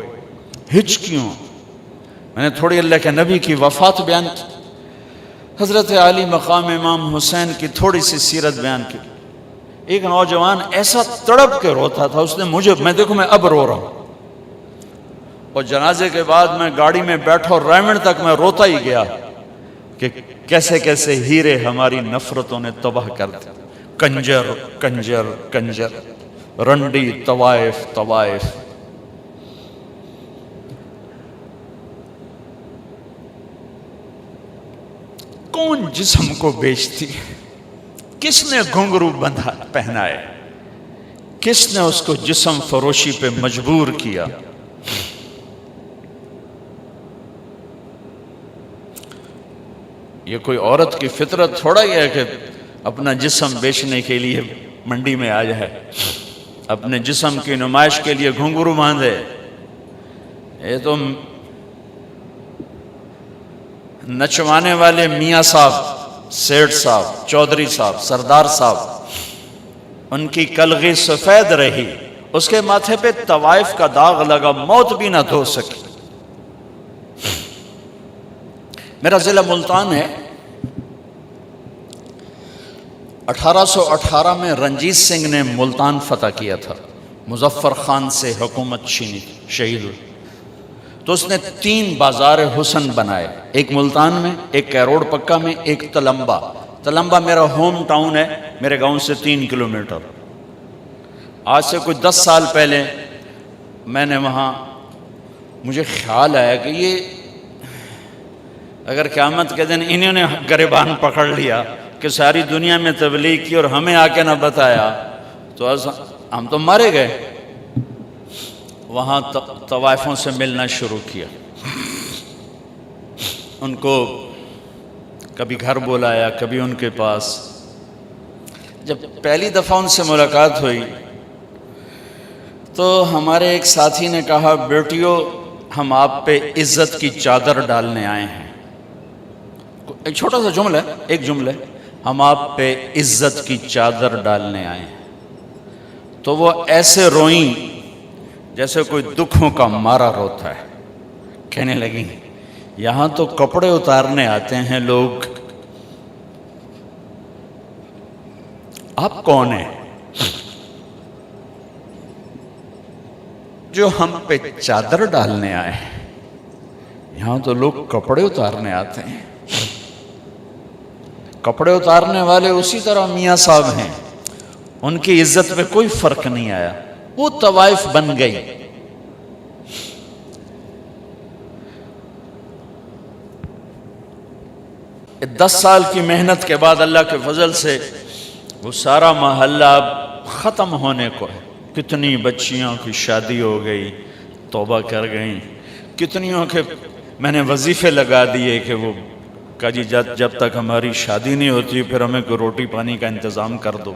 ہچکیوں۔ میں نے تھوڑی اللہ کے نبی کی وفات بیان کی، حضرت علی مقام امام حسین کی تھوڑی سی سیرت بیان کی۔ ایک نوجوان ایسا تڑپ کے روتا تھا، اس نے مجھے، میں دیکھو میں اب رو رہا ہوں، اور جنازے کے بعد میں گاڑی میں بیٹھا اور رائمنڈ تک میں روتا ہی گیا کہ کیسے کیسے ہیرے ہماری نفرتوں نے تباہ کر دیا۔ کنجر کنجر کنجر، رنڈی طوائف طوائف۔ کون جسم کو بیچتی، کس نے گھنگرو بندھا پہنائے، کس نے اس کو جسم فروشی پہ مجبور کیا؟ یہ کوئی عورت کی فطرت تھوڑا ہی ہے کہ اپنا جسم بیچنے کے لیے منڈی میں آ جائے، اپنے جسم کی نمائش کے لیے گھنگرو باندھے۔ یہ تو نچوانے والے میاں صاحب، سیٹھ صاحب، چودھری صاحب، سردار صاحب، ان کی کلغی سفید رہی، اس کے ماتھے پہ طوائف کا داغ لگا، موت بھی نہ دھو سکی۔ میرا ضلع ملتان ہے، 1818 میں رنجیت سنگھ نے ملتان فتح کیا تھا، مظفر خان سے حکومت چھینی، شہید ہوئی، تو اس نے 3 بازار حسن بنائے، ایک ملتان میں، ایک کیروڑ پکا میں، ایک تلمبا۔ تلمبا میرا ہوم ٹاؤن ہے، میرے گاؤں سے 3 کلومیٹر۔ آج سے کوئی 10 سال پہلے میں نے وہاں، مجھے خیال آیا کہ یہ اگر قیامت کے دن انہوں نے گریبان پکڑ لیا کہ ساری دنیا میں تبلیغ کی اور ہمیں آ کے نہ بتایا تو ہم تو مارے گئے۔ وہاں طوائفوں سے ملنا شروع کیا، ان کو کبھی گھر بلایا، کبھی ان کے پاس۔ جب پہلی دفعہ ان سے ملاقات ہوئی تو ہمارے ایک ساتھی نے کہا، بیٹیوں ہم آپ پہ عزت کی چادر ڈالنے آئے ہیں۔ ایک چھوٹا سا جملہ ہے، ایک جملہ، ہم آپ پہ عزت کی چادر ڈالنے آئے ہیں۔ تو وہ ایسے روئیں جیسے کوئی دکھوں کا مارا روتا ہے، کہنے لگیں یہاں تو کپڑے اتارنے آتے ہیں لوگ، آپ کون ہیں جو ہم پہ چادر ڈالنے آئے ہیں؟ یہاں تو لوگ کپڑے اتارنے آتے ہیں۔ کپڑے اتارنے والے اسی طرح میاں صاحب ہیں، ان کی عزت پہ کوئی فرق نہیں آیا، وہ طوائف بن گئی۔ 10 سال کی محنت کے بعد اللہ کے فضل سے وہ سارا محلہ اب ختم ہونے کو ہے۔ کتنی بچیوں کی شادی ہو گئی، توبہ کر گئیں، کتنیوں کے میں نے وظیفے لگا دیے کہ وہ کہا جی جب تک ہماری شادی نہیں ہوتی پھر ہمیں کوئی روٹی پانی کا انتظام کر دو،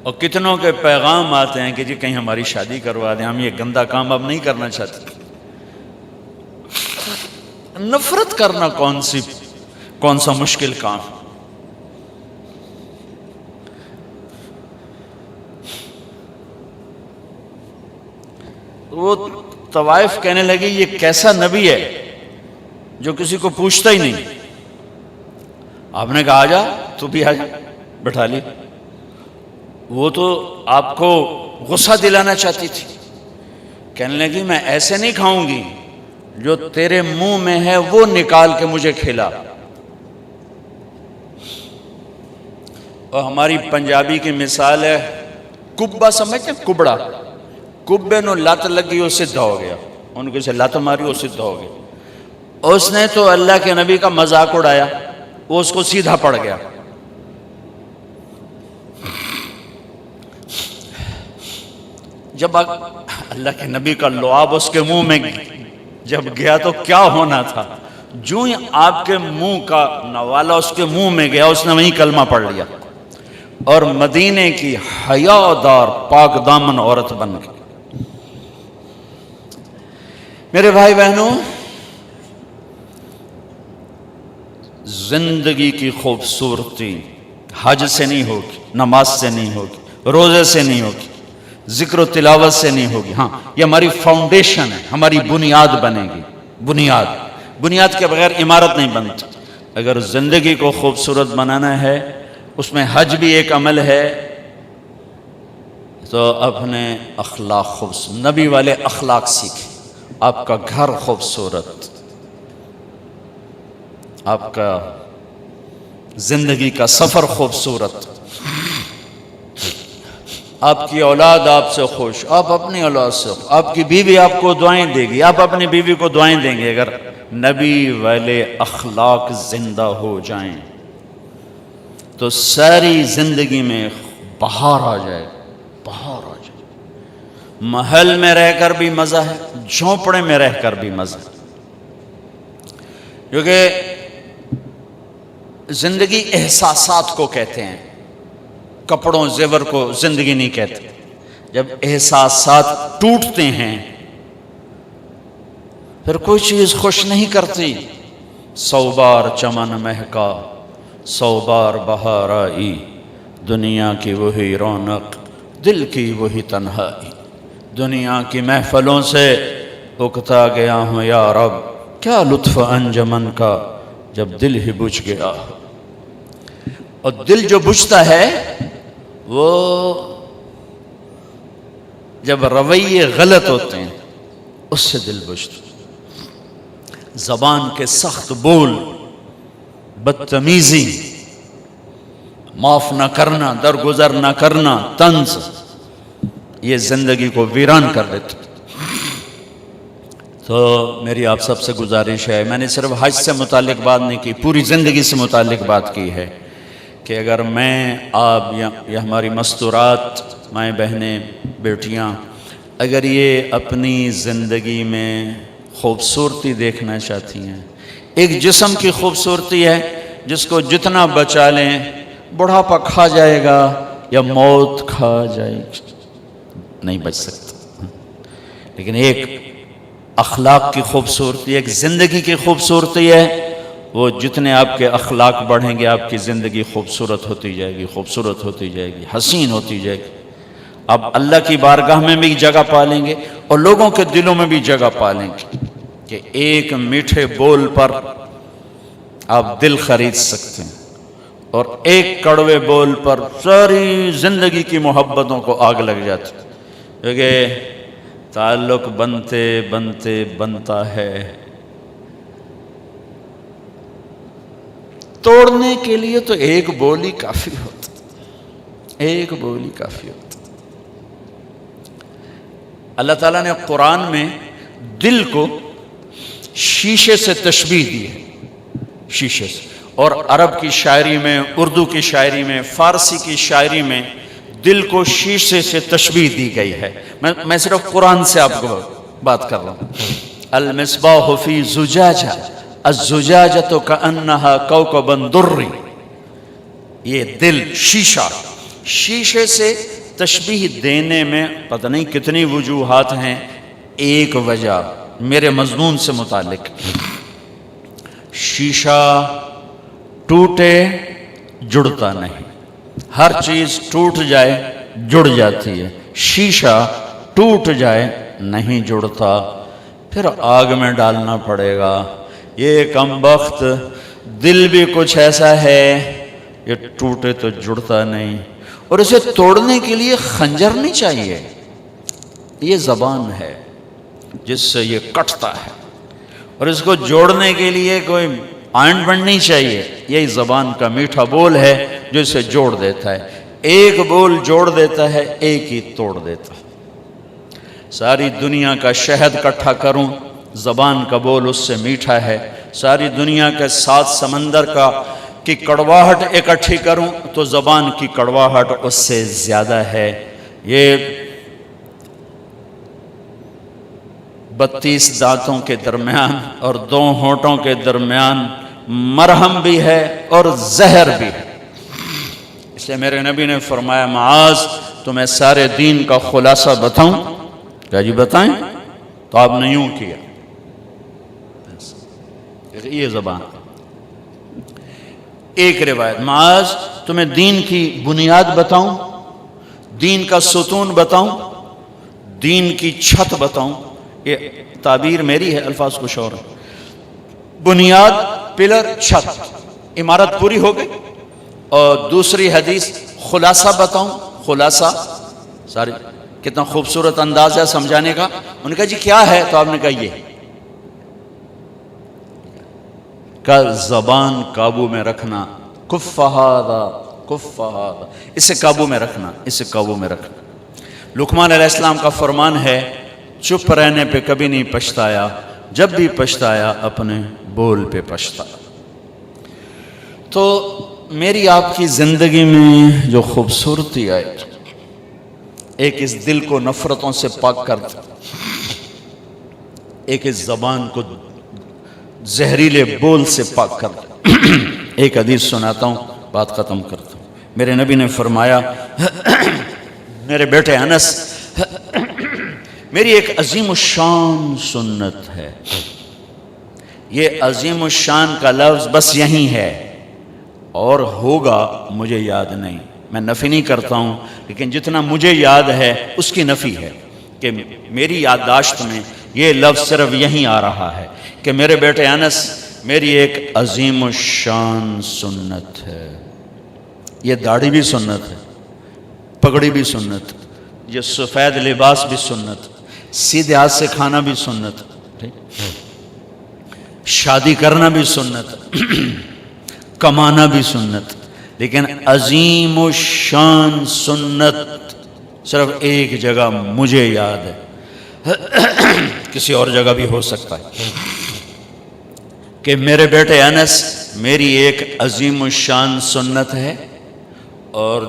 اور کتنوں کے پیغام آتے ہیں کہ جی کہیں ہماری شادی کروا دیں، ہم یہ گندا کام اب نہیں کرنا چاہتے۔ نفرت کرنا کون سا مشکل کام؟ وہ طوائف کہنے لگی یہ کیسا نبی ہے جو کسی کو پوچھتا ہی نہیں۔ آپ نے کہا آجا، تو بھی آجا، بٹھا لی۔ وہ تو آپ کو غصہ دلانا چاہتی تھی، کہنے لگی میں ایسے نہیں کھاؤں گی، جو تیرے منہ میں ہے وہ نکال کے مجھے کھلا۔ اور ہماری پنجابی کی مثال ہے کبا، سمجھتے ہیں کبڑا، کبے نو لت لگی وہ سدھا ہو گیا، ان کو سے لت ماری وہ سدھا ہو گیا۔ اس نے تو اللہ کے نبی کا مذاق اڑایا، وہ اس کو سیدھا پڑ گیا۔ جب اللہ کے نبی کا لعاب اس کے منہ میں جب گیا تو کیا ہونا تھا؟ جو ہی آپ کے منہ کا نوالا اس کے منہ میں گیا، اس نے وہیں کلمہ پڑھ لیا اور مدینے کی حیادار پاک دامن عورت بن گئی۔ میرے بھائی بہنوں، زندگی کی خوبصورتی حج سے نہیں ہوگی، نماز سے نہیں ہوگی، روزے سے نہیں ہوگی، ذکر و تلاوت سے نہیں ہوگی۔ ہاں، یہ ہماری فاؤنڈیشن ہے، ہماری بنیاد بنے گی۔ بنیاد کے بغیر عمارت نہیں بنتی۔ اگر زندگی کو خوبصورت بنانا ہے، اس میں حج بھی ایک عمل ہے، تو اپنے اخلاق خوبصورت، نبی والے اخلاق سیکھیں۔ آپ کا گھر خوبصورت، آپ کا زندگی کا سفر خوبصورت، آپ کی اولاد آپ سے خوش، آپ اپنی اولاد سے خوش، آپ کی بیوی آپ کو دعائیں دے گی، آپ اپنی بیوی کو دعائیں دیں گے۔ اگر نبی والے اخلاق زندہ ہو جائیں تو ساری زندگی میں بہار آ جائے، بہار آ جائے۔ محل میں رہ کر بھی مزہ ہے، جھونپڑے میں رہ کر بھی مزہ ہے، کیونکہ زندگی احساسات کو کہتے ہیں، کپڑوں زیور کو زندگی نہیں کہتے۔ جب احساسات ٹوٹتے ہیں پھر کوئی چیز خوش نہیں کرتی۔ 100 بار چمن مہکا، 100 بار بہار آئی، دنیا کی وہی رونق، دل کی وہی تنہائی۔ دنیا کی محفلوں سے اکتا گیا ہوں یا رب، کیا لطف انجمن کا جب دل ہی بجھ گیا۔ اور دل جو بجھتا ہے وہ جب رویے غلط ہوتے ہیں اس سے دل بجھتا۔ زبان کے سخت بول، بدتمیزی، معاف نہ کرنا، درگزر نہ کرنا، طنز، یہ زندگی کو ویران کر دیتے۔ تو میری آپ سب سے گزارش ہے، میں نے صرف حج سے متعلق بات نہیں کی، پوری زندگی سے متعلق بات کی ہے کہ اگر میں، آپ یا ہماری مستورات مائیں بہنیں بیٹیاں، اگر یہ اپنی زندگی میں خوبصورتی دیکھنا چاہتی ہیں، ایک جسم کی خوبصورتی ہے جس کو جتنا بچا لیں بڑھاپا کھا جائے گا یا موت کھا جائے گی، نہیں بچ سکتا۔ لیکن ایک اخلاق کی خوبصورتی، ایک زندگی کی خوبصورتی ہے، وہ جتنے آپ کے اخلاق بڑھیں گے آپ کی زندگی خوبصورت ہوتی جائے گی، خوبصورت ہوتی جائے گی، حسین ہوتی جائے گی۔ آپ اللہ کی بارگاہ میں بھی جگہ پالیں گے اور لوگوں کے دلوں میں بھی جگہ پالیں گے کہ ایک میٹھے بول پر آپ دل خرید سکتے ہیں اور ایک کڑوے بول پر ساری زندگی کی محبتوں کو آگ لگ جاتی، کیونکہ تعلق بنتے بنتے بنتا ہے، توڑنے کے لیے تو ایک بولی کافی ہوتا، ایک بولی کافی ہوتا۔ اللہ تعالیٰ نے قرآن میں دل کو شیشے سے تشبیہ دی ہے، شیشے سے، اور عرب کی شاعری میں، اردو کی شاعری میں، فارسی کی شاعری میں دل کو شیشے سے تشبیہ دی گئی ہے۔ میں صرف قرآن سے آپ کو بات کر رہا ہوں۔ المصباح فی زجاجہ، الزجاجۃ کأنہا کوکب دری، یہ دل شیشہ، شیشے سے تشبیہ دینے میں پتہ نہیں کتنی وجوہات ہیں۔ ایک وجہ میرے مضمون سے متعلق، شیشہ ٹوٹے جڑتا نہیں، ہر چیز ٹوٹ جائے جڑ جاتی ہے، شیشہ ٹوٹ جائے نہیں جڑتا، پھر آگ میں ڈالنا پڑے گا۔ یہ کم بخت دل بھی کچھ ایسا ہے یہ ٹوٹے تو جڑتا نہیں، اور اسے توڑنے کے لیے خنجر نہیں چاہیے، یہ زبان ہے جس سے یہ کٹتا ہے، اور اس کو جوڑنے کے لیے کوئی آئنٹمنٹ نہیں چاہیے، یہی زبان کا میٹھا بول ہے جو اسے جوڑ دیتا ہے۔ ایک بول جوڑ دیتا ہے، ایک ہی توڑ دیتا ہے۔ ساری دنیا کا شہد اکٹھا کروں، زبان کا بول اس سے میٹھا ہے۔ ساری دنیا کے 7 سمندر کی کڑواہٹ اکٹھی کروں تو زبان کی کڑواہٹ اس سے زیادہ ہے۔ یہ 32 دانتوں کے درمیان اور 2 ہونٹوں کے درمیان مرہم بھی ہے اور زہر بھی ہے۔ اس لیے میرے نبی نے فرمایا، معاذ تمہیں سارے دین کا خلاصہ بتاؤں؟ کیا جی بتائیں؟ تو آپ نے یوں کیا، یہ زبان۔ ایک روایت، معاذ تمہیں دین کی بنیاد بتاؤں، دین کا ستون بتاؤں، دین کی چھت بتاؤں؟ یہ تعبیر میری ہے، الفاظ کچھ اور ہیں۔ بنیاد، پلر، چھت، عمارت پوری ہو گئی۔ اور دوسری حدیث، خلاصہ بتاؤں؟ خلاصہ، ساری کتنا خوبصورت انداز ہے سمجھانے کا۔ انہوں نے کہا جی کیا ہے؟ تو آپ نے کہا یہ کا زبان قابو میں رکھنا، کف ہذا کف ہذا، اسے قابو میں رکھنا، اسے قابو میں رکھنا۔ لقمان علیہ السلام کا فرمان ہے، چپ رہنے پہ کبھی نہیں پچھتایا، جب بھی پچھتایا اپنے بول پہ پچھتایا۔ تو میری آپ کی زندگی میں جو خوبصورتی آئے، ایک اس دل کو نفرتوں سے پاک کر دے، ایک اس زبان کو زہریلے بول سے پاک کر دے۔ ایک حدیث سناتا ہوں، بات ختم کرتا ہوں۔ میرے نبی نے فرمایا، میرے بیٹے انس، میری ایک عظیم الشان سنت ہے۔ یہ عظیم الشان کا لفظ بس یہیں ہے، اور ہوگا مجھے یاد نہیں۔ میں نفی نہیں کرتا ہوں، لیکن جتنا مجھے یاد ہے اس کی نفی ہے کہ میری یادداشت میں یہ لفظ صرف یہیں آ رہا ہے کہ میرے بیٹے انس، میری ایک عظیم الشان سنت ہے۔ یہ داڑھی بھی سنت ہے، پگڑی بھی سنت، یہ سفید لباس بھی سنت، سیدھے ہاتھ سے کھانا بھی سنت، شادی کرنا بھی سنت، کمانا بھی سنت، لیکن عظیم الشان سنت صرف ایک جگہ مجھے یاد ہے، کسی اور جگہ بھی ہو سکتا ہے، کہ میرے بیٹے انس، میری ایک عظیم الشان سنت ہے، اور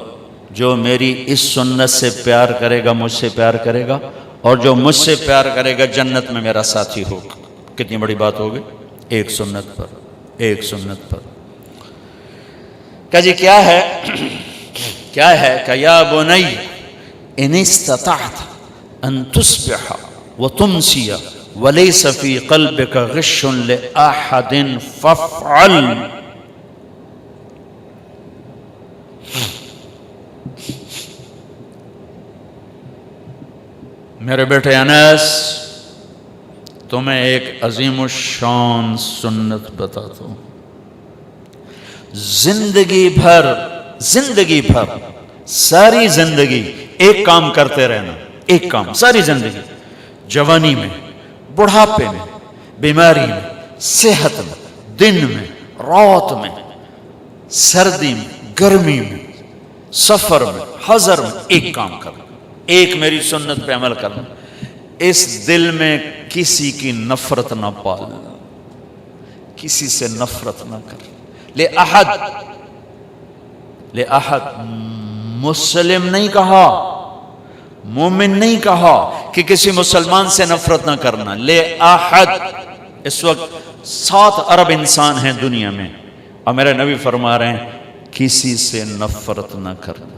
جو میری اس سنت سے پیار کرے گا مجھ سے پیار کرے گا، اور جو مجھ سے پیار کرے گا جنت میں میرا ساتھی ہوگا۔ کتنی بڑی بات ہوگی، ایک سنت پر، ایک سنت پر۔ کہ جی کیا ہے؟ کیا ہے کہ یا بنی ان استطعت ان تصبح وتمسی ولیس فی قلبک غش لأحد فافعل۔ میرے بیٹے انس، تمہیں ایک عظیم الشان سنت بتاتا ہوں۔ زندگی بھر ساری زندگی ایک کام کرتے رہنا، ایک کام ساری زندگی، جوانی میں، بڑھاپے میں، بیماری میں، صحت میں، دن میں، رات میں، سردی میں، گرمی میں، سفر میں، حضر میں، ایک کام کرنا، ایک میری سنت پہ عمل کرنا۔ اس دل میں کسی کی نفرت نہ پالنا، کسی سے نفرت نہ کرنا۔ لأحد مسلم نہیں کہا، مومن نہیں کہا کہ کسی مسلمان سے نفرت نہ کرنا۔ لأحد، اس وقت 7 ارب انسان ہیں دنیا میں، اور میرے نبی فرما رہے ہیں کسی سے نفرت نہ کرنا،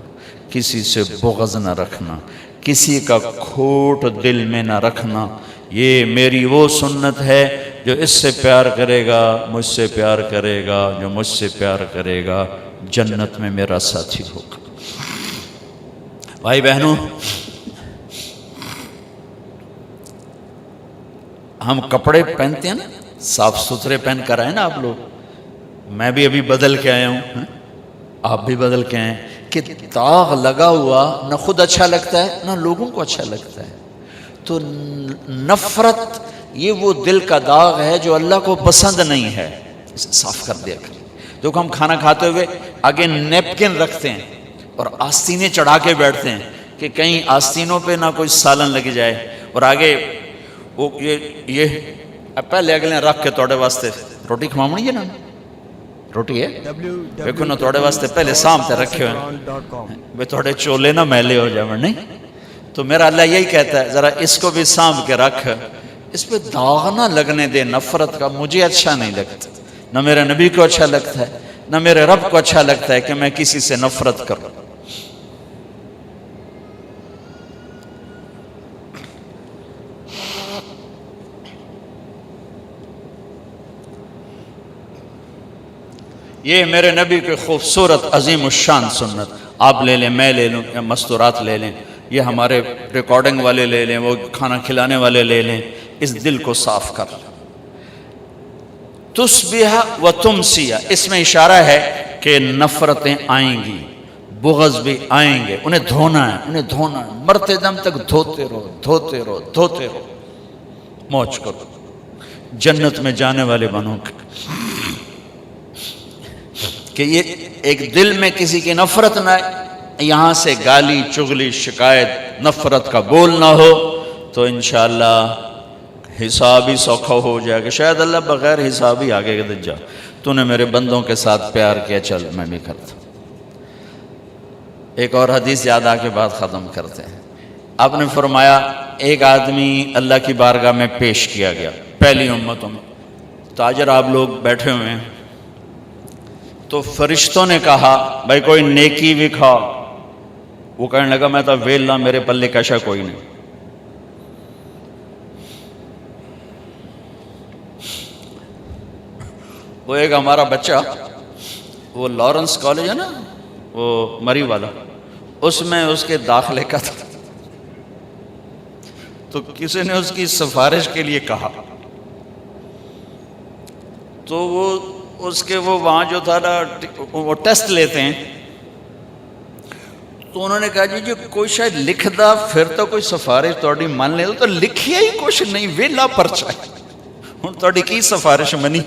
کسی سے بغض نہ رکھنا، کسی کا کھوٹ دل میں نہ رکھنا۔ یہ میری وہ سنت ہے، جو اس سے پیار کرے گا مجھ سے پیار کرے گا، جو مجھ سے پیار کرے گا جنت میں میرا ساتھی ہوگا۔ بھائی بہنوں، ہم کپڑے پہنتے ہیں نا، صاف ستھرے پہن کر آئے نا آپ لوگ، میں بھی ابھی بدل کے آیا ہوں، آپ بھی بدل کے ہیں کہ داغ لگا ہوا نہ خود اچھا لگتا ہے نہ لوگوں کو اچھا لگتا ہے. تو نفرت یہ وہ دل کا داغ ہے جو اللہ کو پسند نہیں ہے. اسے صاف کر دیا کریں. دیکھو ہم کھانا کھاتے ہوئے آگے نیپکن رکھتے ہیں اور آستینیں چڑھا کے بیٹھتے ہیں کہ کہیں آستینوں پہ نہ کوئی سالن لگ جائے, اور آگے وہ یہ پہلے اگلے رکھ کے توڑے واسطے روٹی کھواؤں گی نا, روٹی ہے دیکھو نا توڑے واسطے پہلے سامنے رکھے ہوئے بھائی توڑے چولے نہ میلے ہو جائیں. نہیں تو میرا اللہ یہی کہتا ہے ذرا اس کو بھی سانپ کے رکھ, اس پہ داغ نہ لگنے دے نفرت کا. مجھے اچھا نہیں لگتا, نہ میرے نبی کو اچھا لگتا ہے, نہ میرے رب کو اچھا لگتا ہے کہ میں کسی سے نفرت کروں. یہ میرے نبی کے خوبصورت عظیم الشان سنت. آپ لے لیں, میں لے لوں, یا مستورات لے لیں, یہ ہمارے ریکارڈنگ والے لے لیں, وہ کھانا کھلانے والے لے لیں. اس دل کو صاف کر. تصبح و تمسیہ, اس میں اشارہ ہے کہ نفرتیں آئیں گی, بغض بھی آئیں گے, انہیں دھونا ہے, انہیں دھونا ہے. مرتے دم تک دھوتے رہو, دھوتے رہو, دھوتے رہو. موج کرو, جنت میں جانے والے بنو کہ یہ ایک دل میں کسی کی نفرت نہ آئے. یہاں سے گالی چغلی شکایت نفرت کا بول نہ ہو تو انشاءاللہ حساب ہی سوکھا ہو جائے گا. شاید اللہ بغیر حساب ہی آگے کے جا, تو نے میرے بندوں کے ساتھ پیار کیا, چل میں بھی کرتا. ایک اور حدیث یاد آ کے بعد ختم کرتے ہیں. آپ نے فرمایا ایک آدمی اللہ کی بارگاہ میں پیش کیا گیا, پہلی امتوں میں تاجر آپ لوگ بیٹھے ہوئے ہیں, تو فرشتوں نے کہا بھائی کوئی نیکی بھی کھا. وہ کہنے لگا میں تو ویلا, میرے پلے کشا کوئی نہیں. وہ ایک ہمارا بچہ, وہ لارنس کالج ہے نا وہ مری والا, اس میں اس کے داخلے کا تھا. تو کسی نے اس کی سفارش کے لیے کہا, تو وہ اس کے وہ وہاں جو تھا نا وہ ٹیسٹ لیتے ہیں, تو انہوں نے کہا جی کوئی شاید لکھ دا پھر تو کوئی سفارش توڑی مان لے, تو لکھیا ہی کچھ نہیں, ویلا پرچا ہے. ہوں توڑی کی سفارش منی,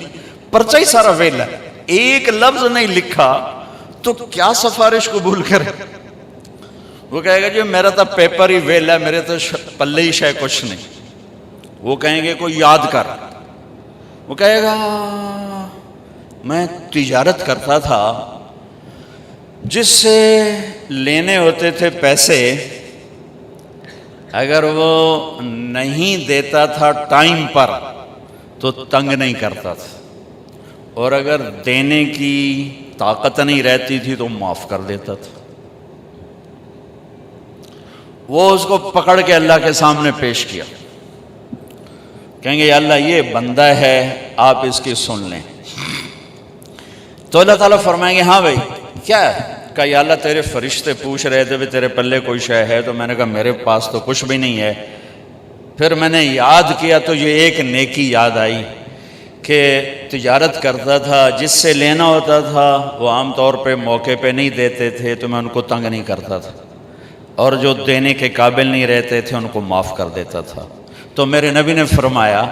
پرچا ہی سارا ویلا, ایک لفظ نہیں لکھا تو کیا سفارش قبول کرے. وہ کہے گا جی میرا تو پیپر ہی ویلا ہے, میرے تو پلے ہی شاید کچھ نہیں. وہ کہیں گے کوئی یاد کر. وہ کہے گا میں تجارت کرتا تھا, جس سے لینے ہوتے تھے پیسے, اگر وہ نہیں دیتا تھا ٹائم پر تو تنگ نہیں کرتا تھا, اور اگر دینے کی طاقت نہیں رہتی تھی تو معاف کر دیتا تھا. وہ اس کو پکڑ کے اللہ کے سامنے پیش کیا, کہیں گے یا اللہ یہ بندہ ہے, آپ اس کی سن لیں. تو اللہ تعالیٰ فرمائیں گے ہاں بھائی کیا ہے, کہا یا اللہ تیرے فرشتے پوچھ رہے تھے تیرے پلے کوئی شے ہے, تو میں نے کہا میرے پاس تو کچھ بھی نہیں ہے. پھر میں نے یاد کیا تو یہ ایک نیکی یاد آئی کہ تجارت کرتا تھا, جس سے لینا ہوتا تھا وہ عام طور پہ موقع پہ نہیں دیتے تھے تو میں ان کو تنگ نہیں کرتا تھا, اور جو دینے کے قابل نہیں رہتے تھے ان کو معاف کر دیتا تھا. تو میرے نبی نے فرمایا,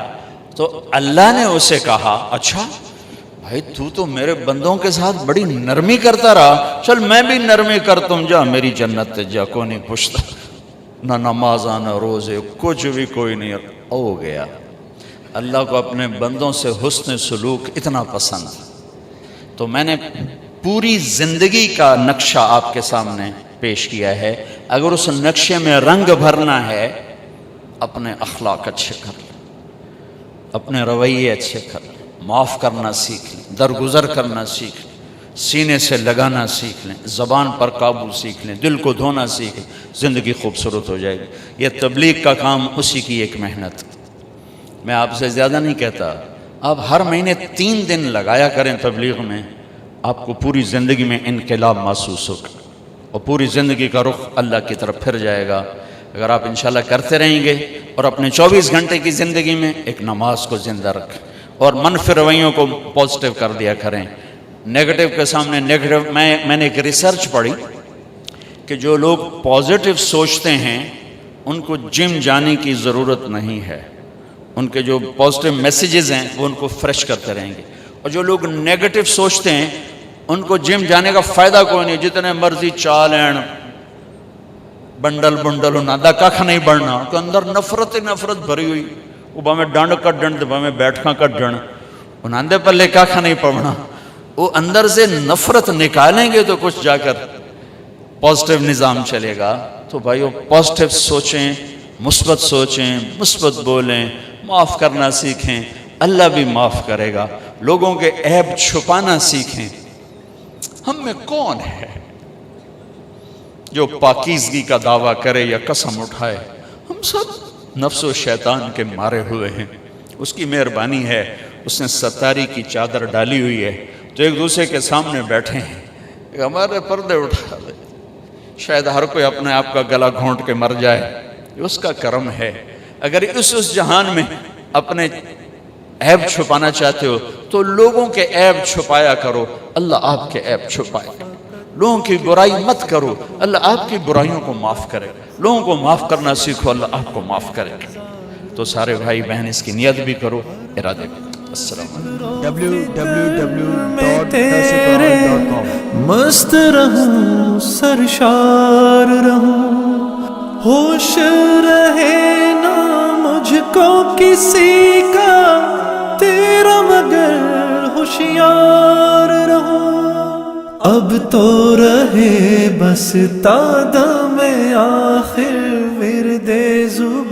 تو اللہ نے اسے کہا اچھا بھائی تو میرے بندوں کے ساتھ بڑی نرمی کرتا رہا, چل میں بھی نرمی کرتا ہوں, جا میری جنت تے جا, کو نہیں پوچھتا, نہ نماز نہ روزے کچھ بھی کوئی نہیں. ہو گیا. اللہ کو اپنے بندوں سے حسن سلوک اتنا پسند. تو میں نے پوری زندگی کا نقشہ آپ کے سامنے پیش کیا ہے. اگر اس نقشے میں رنگ بھرنا ہے, اپنے اخلاق اچھے کر لیں, اپنے رویے اچھے کر لیں, معاف کرنا سیکھ لیں, درگزر کرنا سیکھ لیں, سینے سے لگانا سیکھ لیں, زبان پر قابو سیکھ لیں, دل کو دھونا سیکھ لیں, زندگی خوبصورت ہو جائے گی. یہ تبلیغ کا کام اسی کی ایک محنت. میں آپ سے زیادہ نہیں کہتا, آپ ہر مہینے 3 دن لگایا کریں تبلیغ میں, آپ کو پوری زندگی میں انقلاب محسوس ہوگا اور پوری زندگی کا رخ اللہ کی طرف پھر جائے گا. اگر آپ انشاءاللہ کرتے رہیں گے اور اپنے 24 گھنٹے کی زندگی میں ایک نماز کو زندہ رکھیں اور منفی رویوں کو پازیٹیو کر دیا کریں, نیگیٹو کے سامنے نیگیٹو. میں نے ایک ریسرچ پڑھی کہ جو لوگ پازیٹیو سوچتے ہیں ان کو جم جانے کی ضرورت نہیں ہے. ان کے جو پازیٹیو میسیجز ہیں وہ ان کو فریش کرتے رہیں گے. اور جو لوگ نیگیٹو سوچتے ہیں ان کو جم جانے کا فائدہ کوئی نہیں. جتنے مرضی چال این بنڈل ہونا دا کھ نہیں بڑھنا. کہ اندر نفرت بھری ہوئی. وہ باہیں ڈنڈ کڈن تو باہیں بیٹھکاں کڈن. انہاں دے پلے کھ نہیں پڑھنا. وہ اندر سے نفرت نکالیں گے تو کچھ جا کر پازیٹیو نظام چلے گا. تو بھائیو پازیٹیو سوچیں, مثبت سوچیں, مثبت بولیں, معاف کرنا سیکھیں, اللہ بھی معاف کرے گا. لوگوں کے عیب چھپانا سیکھیں. ہم میں کون ہے جو پاکیزگی کا دعویٰ کرے یا قسم اٹھائے؟ ہم سب نفس و شیطان کے مارے ہوئے ہیں. اس کی مہربانی ہے, اس نے ستاری کی چادر ڈالی ہوئی ہے تو ایک دوسرے کے سامنے بیٹھے ہیں. ہمارے پردے اٹھا دے. شاید ہر کوئی اپنے آپ کا گلا گھونٹ کے مر جائے, یہ اس کا کرم ہے. اگر اس جہان میں اپنے عیب چھپانا چاہتے ہو تو لوگوں کے عیب چھپایا کرو, اللہ آپ کے عیب چھپائے گا. لوگوں کی برائی مت کرو, اللہ آپ کی برائیوں کو معاف کرے. لوگوں کو معاف کرنا سیکھو, اللہ آپ کو معاف کرے گا. تو سارے بھائی بہن اس کی نیت بھی کرو, ارادے بھی. السلام علیکم. میں تیرے مست رہوں, سرشار رہوں, ہوش رہے نا مجھ کو کسی کا, تیرا مگر ہوشیار رہوں. اب تو رہے بس تا دم آخر ورد زبان